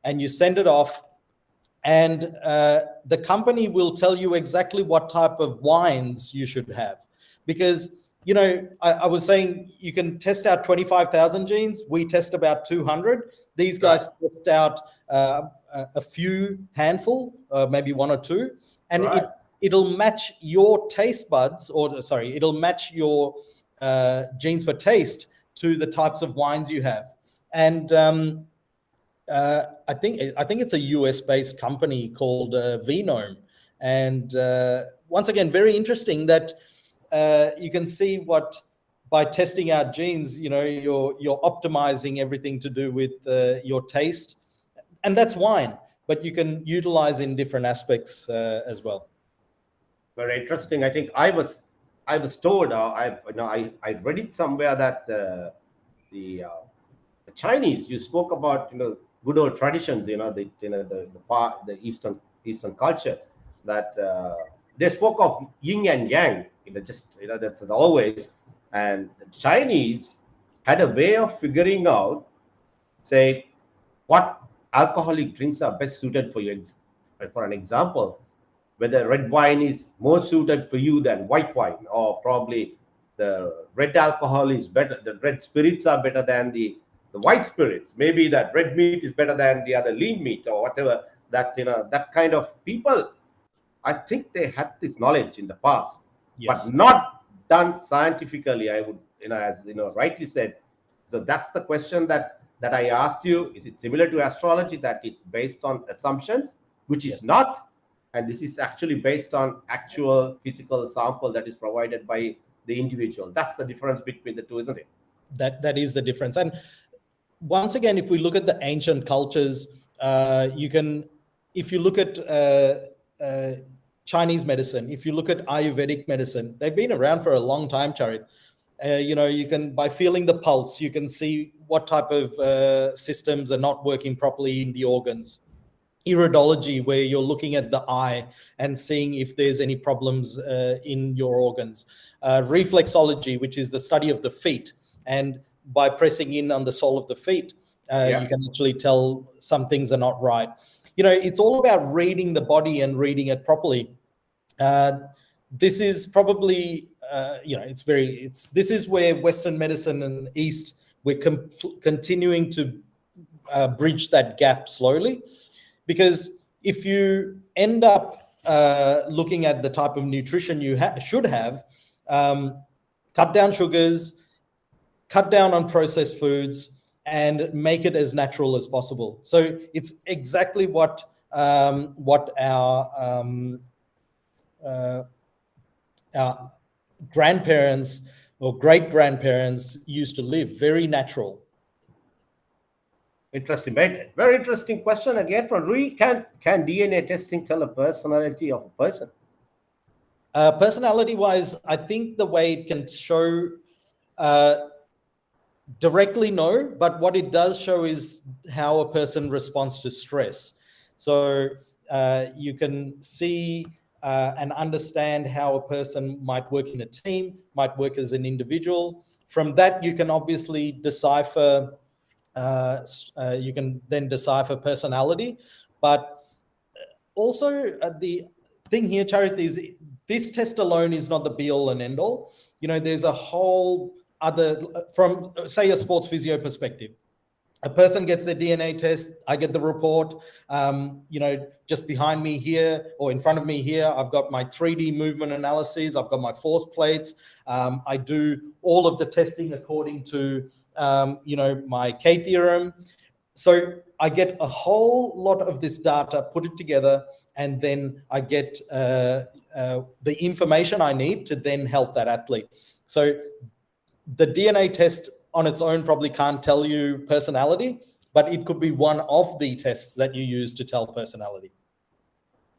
and you send it off, and the company will tell you exactly what type of wines you should have. Because, I was saying you can test out 25,000 genes. We test about 200. These guys test out a few handful, maybe one or two, and it'll match your taste buds, it'll match your genes for taste to the types of wines you have. And I think it's a US-based company called Venome. And once again, very interesting that you can see what, by testing out genes, you're optimizing everything to do with your taste, and that's wine, but you can utilize in different aspects as well. Very interesting. I think I was told, I read it somewhere that the Chinese, you spoke about, good old traditions, the Eastern culture, that they spoke of yin and yang, that's always. And the Chinese had a way of figuring out, say, what alcoholic drinks are best suited for you. For an example, whether red wine is more suited for you than white wine, or probably the red alcohol is better, the red spirits are better than the white spirits. Maybe that red meat is better than the other lean meat, or whatever. That kind of people, I think they had this knowledge in the past, Yes. but not done scientifically. I would, as rightly said. So that's the question that I asked you. Is it similar to astrology, that it's based on assumptions, which is not, and this is actually based on actual physical sample that is provided by the individual? That's the difference between the two, isn't it? That is the difference. And once again, if we look at the ancient cultures, if you look at Chinese medicine, if you look at Ayurvedic medicine, they've been around for a long time, Charit. You can, by feeling the pulse, you can see what type of systems are not working properly in the organs. Iridology, where you're looking at the eye and seeing if there's any problems in your organs. Reflexology, which is the study of the feet, and by pressing in on the sole of the feet, you can actually tell some things are not right. It's all about reading the body and reading it properly. This is probably, this is where Western medicine and East, we're continuing to bridge that gap slowly. Because if you end up looking at the type of nutrition you should have, cut down sugars, cut down on processed foods, and make it as natural as possible. So it's exactly what our grandparents or great-grandparents used to live, very natural. Interesting, mate. Very interesting question again from Rui. Can DNA testing tell a personality of a person? Personality-wise, I think the way it can show directly, no, but what it does show is how a person responds to stress. So you can see and understand how a person might work in a team, might work as an individual. From that, you can obviously decipher. You can then decipher personality, but also the thing here, Charit, is this test alone is not the be-all and end-all. There's a whole other, from say a sports physio perspective. A person gets their DNA test, I get the report. Just behind me here or in front of me here, I've got my 3D movement analysis. I've got my force plates. I do all of the testing according to my K theorem. So I get a whole lot of this data, put it together, and then I get the information I need to then help that athlete. So the DNA test on its own probably can't tell you personality, but it could be one of the tests that you use to tell personality.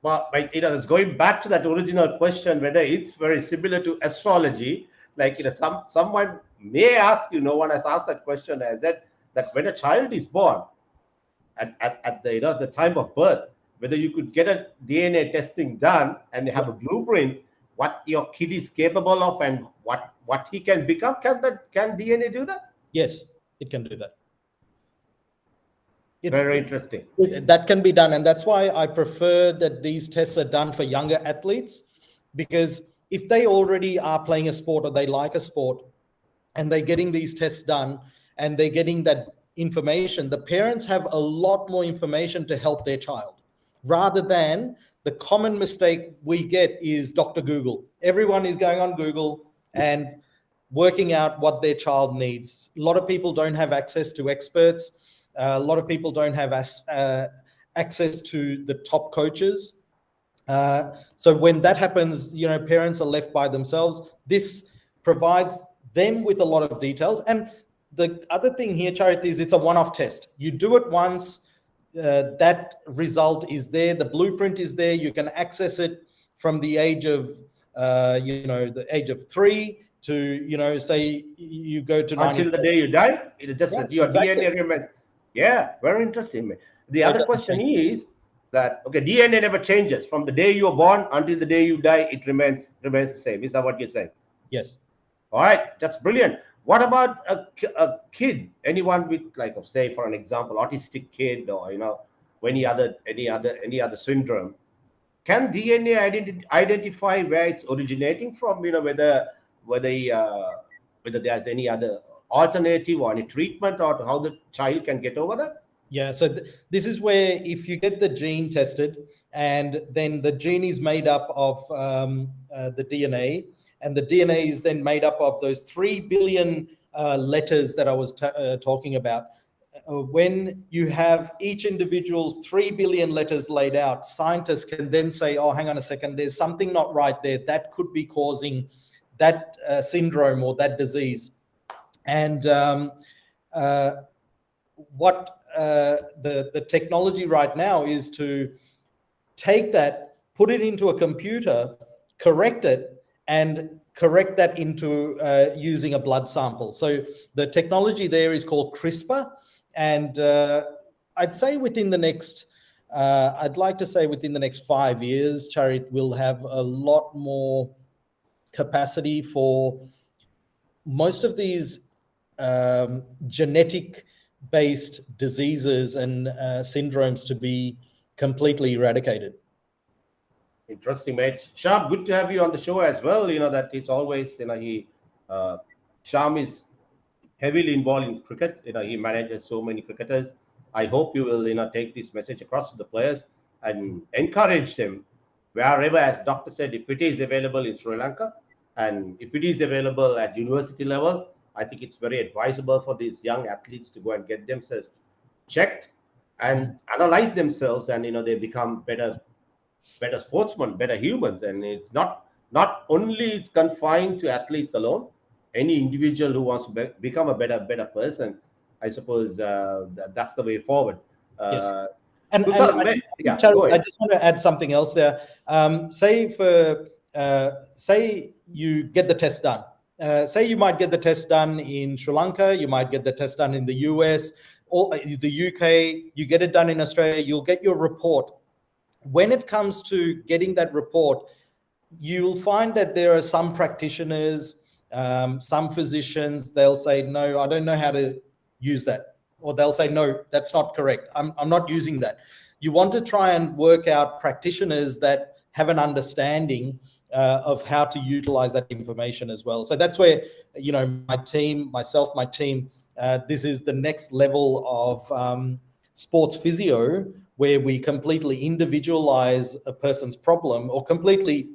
Well, it's going back to that original question, whether it's very similar to astrology. Like, someone may ask, no one has asked that question, as that when a child is born at the time of birth, whether you could get a DNA testing done and have a blueprint, what your kid is capable of and what he can become. Can DNA do that? Yes, it can do that. It's very interesting. That can be done. And that's why I prefer that these tests are done for younger athletes, because if they already are playing a sport or they like a sport and they're getting these tests done and they're getting that information, the parents have a lot more information to help their child, rather than the common mistake we get is Dr. Google. Everyone is going on Google and working out what their child needs. A lot of people don't have access to experts. A lot of people don't have access to the top coaches. So when that happens, parents are left by themselves. This provides them with a lot of details. And the other thing here, Charity, is it's a one-off test. You do it once, that result is there, the blueprint is there, you can access it from the age of, the age of 3 to, say you go to until the day you die. It just your DNA remains. Yeah, very interesting. The other question is that, okay, DNA never changes from the day you're born until the day you die. It remains the same. Is that what you're saying? Yes. All right, that's brilliant. What about a kid? Anyone with, like, say, for an example, autistic kid, or any other syndrome? Can DNA identify where it's originating from? Whether there's any other alternative or any treatment, or how the child can get over that? Yeah, so this is where, if you get the gene tested and then the gene is made up of the DNA, and the DNA is then made up of those 3 billion letters that I was talking about. When you have each individual's 3 billion letters laid out, scientists can then say, oh, hang on a second, there's something not right there. That could be causing that syndrome or that disease. And what the technology right now is to take that, put it into a computer, correct it, and correct that into using a blood sample. So the technology there is called CRISPR, and I'd say within the next, I'd like to say within the next 5 years, Charit will have a lot more capacity for most of these genetic based diseases and syndromes to be completely eradicated. Interesting, mate. Sham, good to have you on the show as well. That it's always, Sham is heavily involved in cricket. He manages so many cricketers. I hope you will, take this message across to the players and encourage them wherever, as doctor said, if it is available in Sri Lanka and if it is available at university level, I think it's very advisable for these young athletes to go and get themselves checked and analyze themselves, and they become better sportsmen, better humans. And it's not only it's confined to athletes alone. Any individual who wants to become a better person, I suppose that's the way forward. Yes. Uh, And Kusal, yeah, go I ahead. just want to add something else there. Say you get the test done. Say you might get the test done in Sri Lanka, you might get the test done in the US or the UK, you get it done in Australia, you'll get your report. When it comes to getting that report, you'll find that there are some practitioners, some physicians, they'll say, no, I don't know how to use that. Or they'll say, no, that's not correct. I'm not using that. You want to try and work out practitioners that have an understanding of how to utilize that information as well. So that's where, my team, myself, my team, this is the next level of sports physio, where we completely individualize a person's problem, or completely,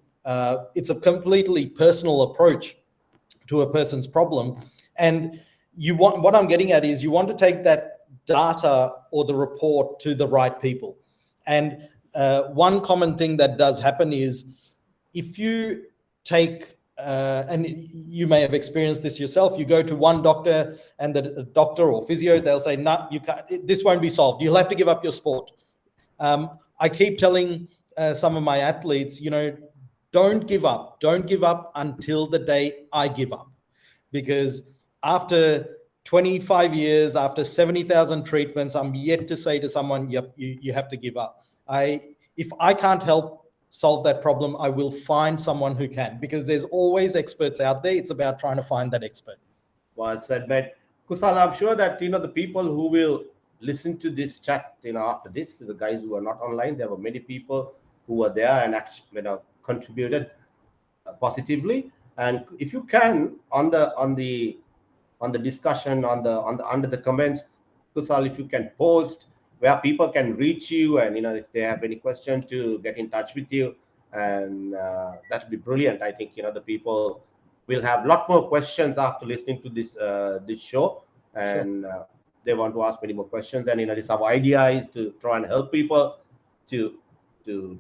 it's a completely personal approach to a person's problem. And what I'm getting at is you want to take that data or the report to the right people. And one common thing that does happen is if you take, and you may have experienced this yourself, you go to one doctor and the doctor or physio, they'll say, no, you can't, this won't be solved. You'll have to give up your sport. I keep telling some of my athletes, don't give up. Don't give up until the day I give up. Because after 25 years, after 70,000 treatments, I'm yet to say to someone, yep, you have to give up. If I can't help solve that problem, I will find someone who can, because there's always experts out there. It's about trying to find that expert. Well said, mate. Kusal, I'm sure that the people who will listen to this chat, after this, the guys who are not online, there were many people who were there and actually, contributed positively. And if you can, on the discussion, under the comments, Kusal, if you can post where people can reach you, and if they have any question, to get in touch with you, and that would be brilliant. I think the people will have a lot more questions after listening to this show, and they want to ask many more questions. And this our idea is to try and help people to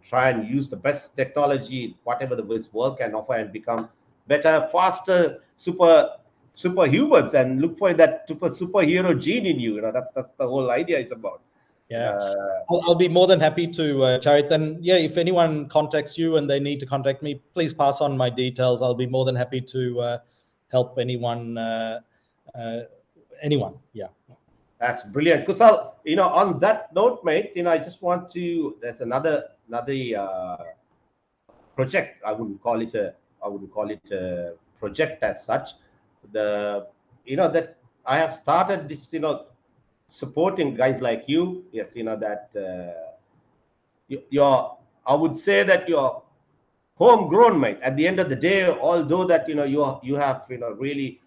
try and use the best technology, whatever this world can offer, and become better, faster, superhumans, and look for that superhero gene in you. That's the whole idea is about. Yeah, I'll be more than happy to, Charit. And yeah, if anyone contacts you and they need to contact me, please pass on my details. I'll be more than happy to help anyone. Anyone, yeah. That's brilliant, Kusal. On that note, mate, I just want to. There's another project. I wouldn't call it a project as such. That I have started this. Supporting guys like you. Yes, that you're. I would say that you're homegrown, mate. At the end of the day, although that you have really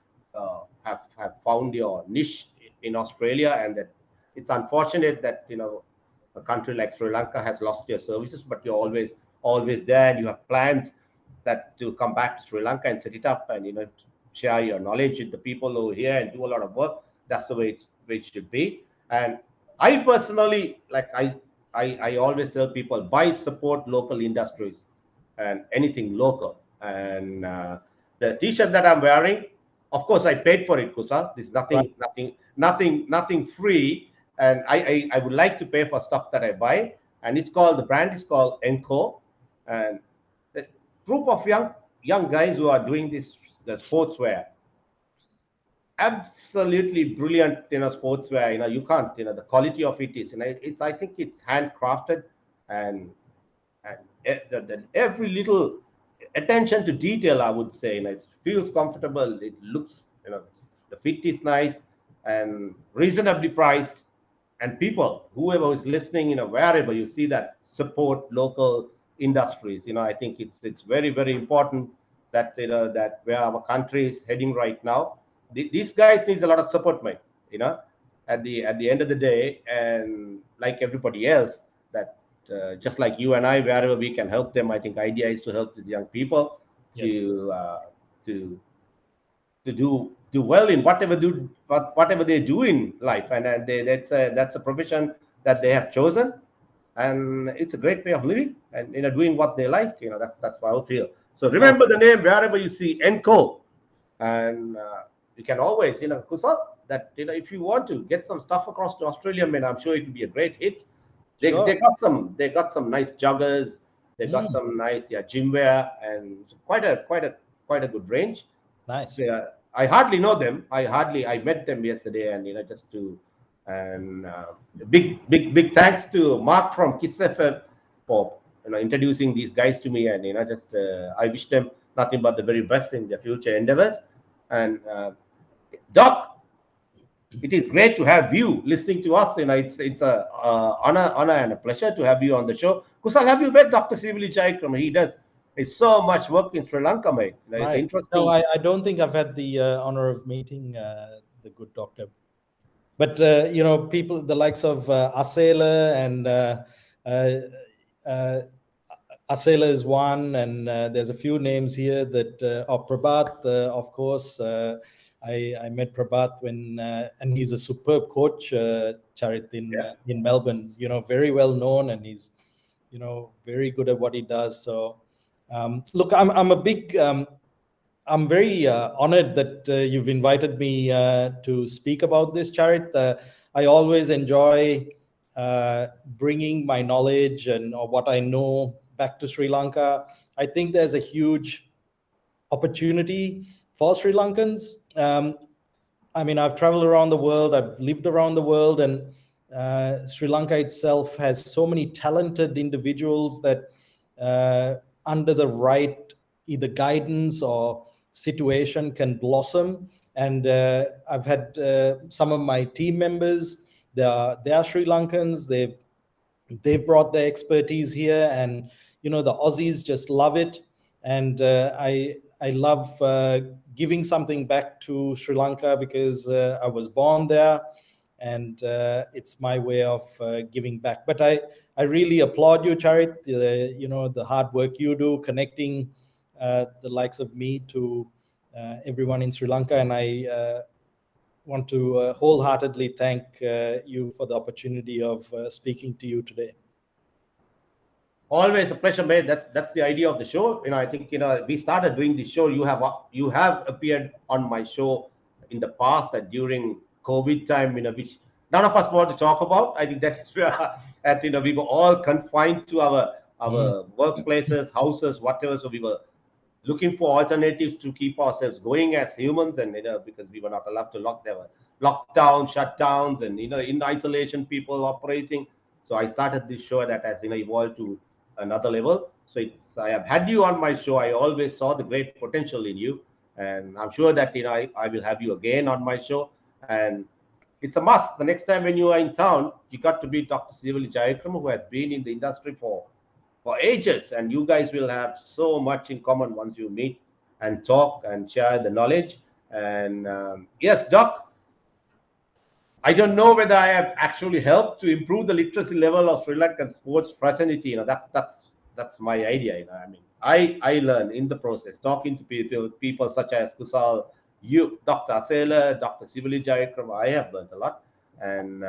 have found your niche in Australia, and that it's unfortunate that a country like Sri Lanka has lost your services, but you're always there, and you have plans that to come back to Sri Lanka and set it up, and share your knowledge with the people over here and do a lot of work. That's the way it should be. And I personally, like I always tell people, buy, support local industries and anything local. And the T-shirt that I'm wearing, of course, I paid for it, Kusal. There's nothing nothing free. And I would like to pay for stuff that I buy. And the brand is called Enco. And the group of young guys who are doing the sportswear, absolutely brilliant, sportswear. You can't, the quality of it is, it's, I think it's handcrafted, and every little attention to detail, I would say, it feels comfortable, it looks, the fit is nice and reasonably priced. And people, whoever is listening, wherever you see that, support local industries. I think it's very, very important that, that where our country is heading right now, these guys needs a lot of support, mate. At the end of the day, and like everybody else, that just like you and I, wherever we can help them, I think idea is to help these young people Yes. to do well in whatever they do in life, and that's a profession that they have chosen, and it's a great way of living, and doing what they like. That's how I feel. So No, remember the name wherever you see Enco, and you can always, Kusal, that if you want to get some stuff across to Australia, man, I'm sure it will be a great hit. They sure. got some nice joggers. They got Mm, some nice, gym wear, and quite a good range. nice. Yeah, I hardly know them. I met them yesterday, and just to, and big thanks to Mark from Kiss FM for introducing these guys to me, and just I wish them nothing but the very best in their future endeavors. And Doc, it is great to have you listening to us. It's a honor and a pleasure to have you on the show. Kusal, have you met Dr. Sivili Chaikram? He does it's so much work in Sri Lanka, mate. It's Right. No, interesting. I don't think I've had the honor of meeting the good doctor. But people, the likes of Asela and uh, uh, Asela is one, and there's a few names here that Prabhat, of course. I met Prabhat and he's a superb coach, Charit, Yeah. in Melbourne. Very well known, and he's very good at what he does. So look, I'm a big I'm very honored that you've invited me to speak about this, Charit. I always enjoy bringing my knowledge and or what I know back to Sri Lanka. I think there's a huge opportunity for Sri Lankans. I mean, I've traveled around the world, I've lived around the world, and Sri Lanka itself has so many talented individuals that, under the right either guidance or situation, can blossom. And I've had some of my team members. They are Sri Lankans. They've brought their expertise here, and the Aussies just love it. And I love giving something back to Sri Lanka because I was born there, and it's my way of giving back. But I really applaud you, Charit. The hard work you do connecting the likes of me to everyone in Sri Lanka, and I want to wholeheartedly thank you for the opportunity of speaking to you today. Always a pleasure, mate. That's the idea of the show. I think we started doing this show. You have appeared on my show in the past and during COVID time, which none of us want to talk about. I think that is where at we were all confined to our Mm. workplaces, houses, whatever. So we were looking for alternatives to keep ourselves going as humans, and because we were not allowed to there were lockdown, shutdowns, and in isolation, people operating. So I started this show that has evolved to another level. So I have had you on my show. I always saw the great potential in you, and I'm sure that I will have you again on my show. And it's a must. The next time when you are in town, you got to meet Dr. Sivali Jayakram, who has been in the industry for ages, and you guys will have so much in common once you meet and talk and share the knowledge. And yes, Doc, I don't know whether I have actually helped to improve the literacy level of Sri Lankan sports fraternity. That's my idea. I mean, I learn in the process talking to people such as Kusal, you, Dr. Asela, Dr. Sivali Jayakram. I have learned a lot, and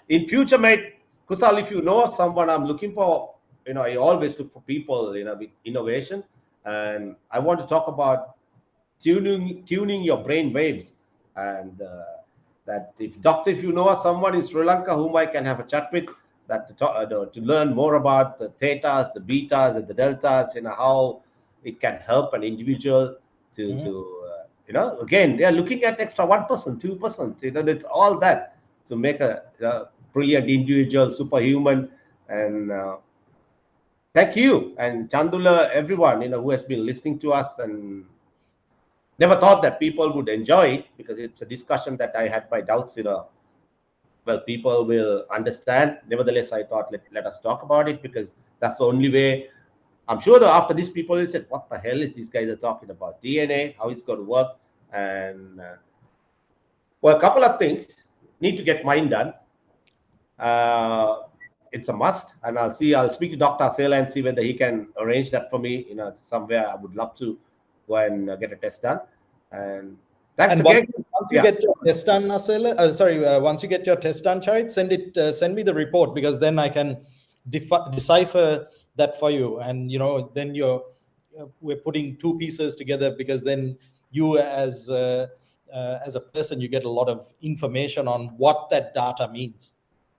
in future, mate, Kusal, if you know someone I'm looking for, I always look for people, with innovation, and I want to talk about tuning your brain waves, and that if doctor, if you know someone in Sri Lanka whom I can have a chat with, that to learn more about the thetas, the betas, and the deltas, how it can help an individual again, yeah, looking at extra 1%, 2%, it's all that to make a brilliant individual, superhuman. And thank you and Chandula, everyone, who has been listening to us, and never thought that people would enjoy it, because it's a discussion that I had my doubts, well, people will understand. Nevertheless, I thought let us talk about it, because that's the only way. I'm sure that after this, people will say, what the hell is these guys are talking about? DNA, how it's going to work. And well, a couple of things need to get mine done. It's a must, and I'll speak to Dr. Asela and see whether he can arrange that for me. Somewhere I would love to go and get a test done. And thanks again. Once you get your test done, Asela, once you get your test done, Charit, send me the report, because then I can decipher that for you. And then we're putting two pieces together, because then you as a person, you get a lot of information on what that data means.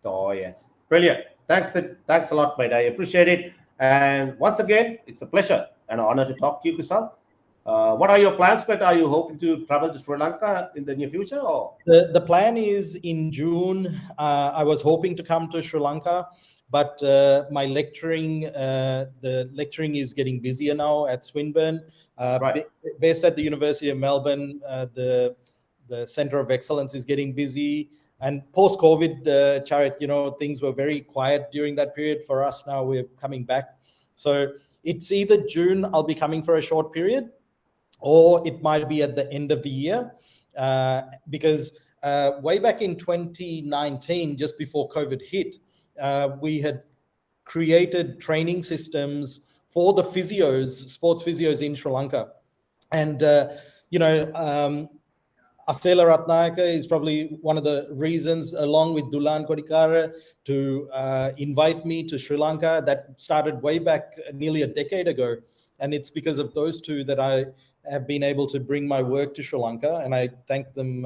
Oh yes, brilliant. Thanks a lot, mate. I appreciate it. And once again, it's a pleasure and an honor to talk to you, Kusal. What are your plans, but are you hoping to travel to Sri Lanka in the near future? Or the plan is in June. I was hoping to come to Sri Lanka, but my the lecturing is getting busier now at Swinburne. Right. Based at the University of Melbourne, the Centre of Excellence is getting busy. And post-COVID, Charit, things were very quiet during that period. For us now, we're coming back. So it's either June, I'll be coming for a short period, or it might be at the end of the year. Because way back in 2019, just before COVID hit, we had created training systems for the sports physios in Sri Lanka. And, Astela Ratnayaka is probably one of the reasons, along with Dulan Kodikara, to invite me to Sri Lanka. That started way back nearly a decade ago. And it's because of those two that I have been able to bring my work to Sri Lanka. And I thank them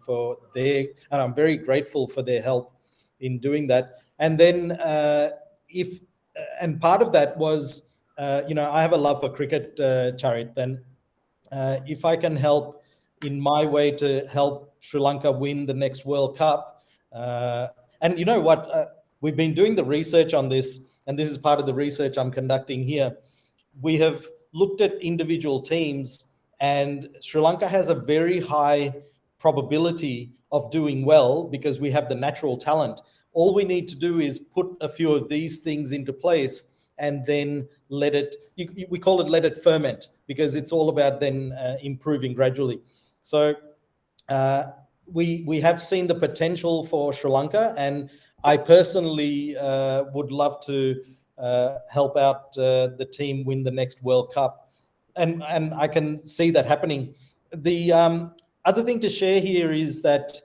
for and I'm very grateful for their help in doing that. And then and part of that was, I have a love for cricket, Charit. Then if I can help in my way to help Sri Lanka win the next World Cup. And you know what? We've been doing the research on this, and this is part of the research I'm conducting here. We have looked at individual teams, and Sri Lanka has a very high probability of doing well because we have the natural talent. All we need to do is put a few of these things into place, and then we call it let it ferment, because it's all about then improving gradually. So we have seen the potential for Sri Lanka, and I personally would love to help out the team win the next World Cup, and I can see that happening. The other thing to share here is that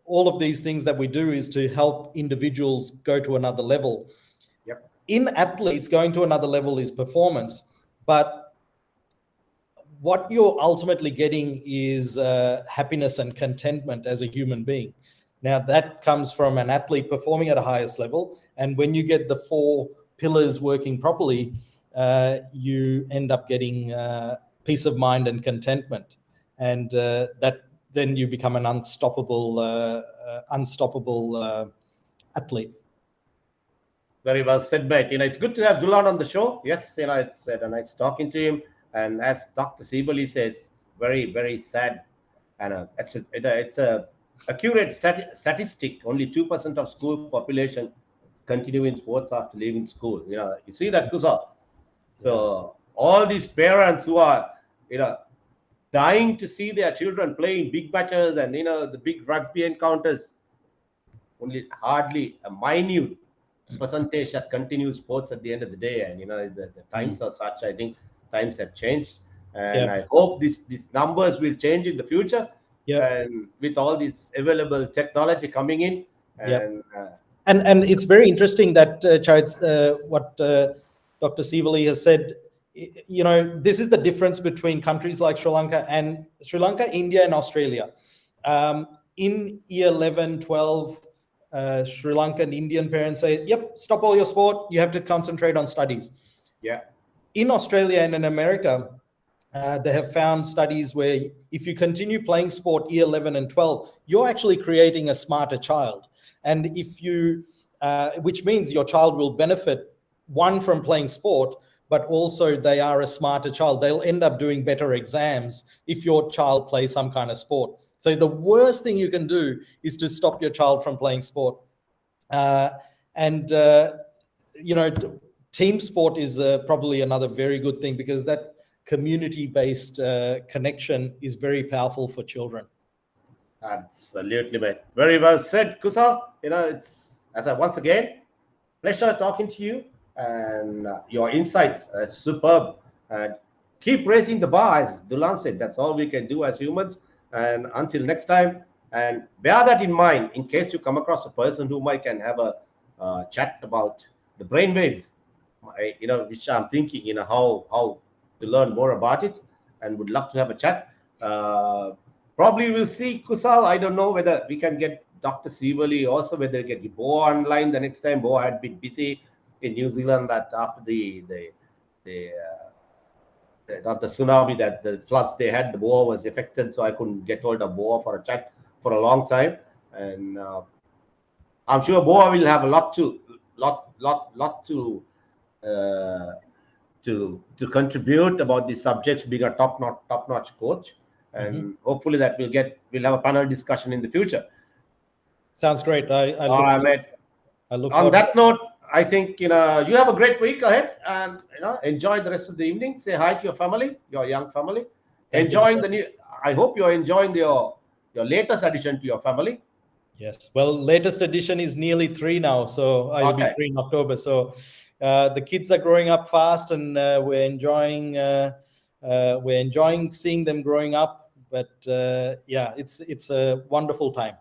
all of these things that we do is to help individuals go to another level. Yep. In athletes, going to another level is performance, but what you're ultimately getting is happiness and contentment as a human being. Now, that comes from an athlete performing at a highest level. And when you get the 4 pillars working properly, you end up getting peace of mind and contentment. And that then you become an unstoppable athlete. Very well said, mate. It's good to have Dulan on the show. Yes, it's a nice talking to him. And as Dr. Sibali says, it's very, very sad. And it's a accurate statistic. Only 2% of school population continue in sports after leaving school. You see that, Kusal? So all these parents who are, dying to see their children play in big matches and, the big rugby encounters, only hardly a minute percentage that continue sports at the end of the day. And, the times are such, I think times have changed. And I hope these numbers will change in the future. And with all this available technology coming in. And it's very interesting that, Charit, what Dr. Sivali has said. this is the difference between countries like Sri Lanka, India, and Australia. In year 11, 12, Sri Lankan Indian parents say, yep, stop all your sport. You have to concentrate on studies. Yeah. In Australia and in America, they have found studies where if you continue playing sport year 11 and 12, you're actually creating a smarter child. And if you, which means your child will benefit, one, from playing sport, but also they are a smarter child. They'll end up doing better exams if your child plays some kind of sport. So the worst thing you can do is to stop your child from playing sport. And team sport is probably another very good thing, because that community-based connection is very powerful for children. Absolutely, mate. Very well said, Kusal. It's once again pleasure talking to you, and your insights are superb. And keep raising the bar, as Dulan said. That's all we can do as humans. And until next time, and bear that in mind in case you come across a person who might can have a chat about the brainwaves, which I'm thinking, how to learn more about it, and would love to have a chat. Probably we'll see Kusal. I don't know whether we can get Dr. Sivali also, whether we can get Bo online the next time. Bo had been busy in New Zealand that after not the tsunami, that the floods they had, the Boa was affected, so I couldn't get hold of Boa for a chat for a long time. And I'm sure Boa will have a lot to contribute about the subjects, being a top-notch coach, and hopefully that we'll have a panel discussion in the future. Sounds great. I look on that note, I think you have a great week ahead, and enjoy the rest of the evening. Say hi to your family, your young family. I hope you're enjoying your latest addition to your family. Yes. Well, latest edition is nearly 3 now, so I'll be 3 in October. So the kids are growing up fast, and we're enjoying seeing them growing up. But it's a wonderful time.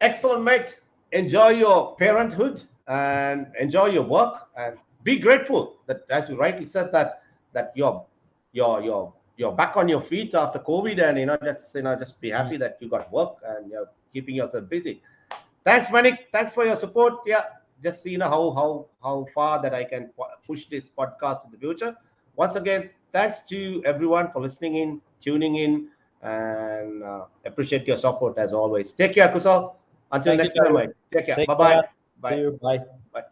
Excellent, mate. Enjoy your parenthood and enjoy your work, and be grateful that, as you rightly said, that you're back on your feet after COVID, and just be happy that you got work and you're keeping yourself busy. Thanks, Manik. Thanks for your support. Yeah, just see how far that I can push this podcast in the future. Once again, thanks to everyone for listening in, tuning in, and appreciate your support as always. Take care, Kusal. Until next time, mate. Take care. Bye-bye. Bye. See you. Bye. Bye.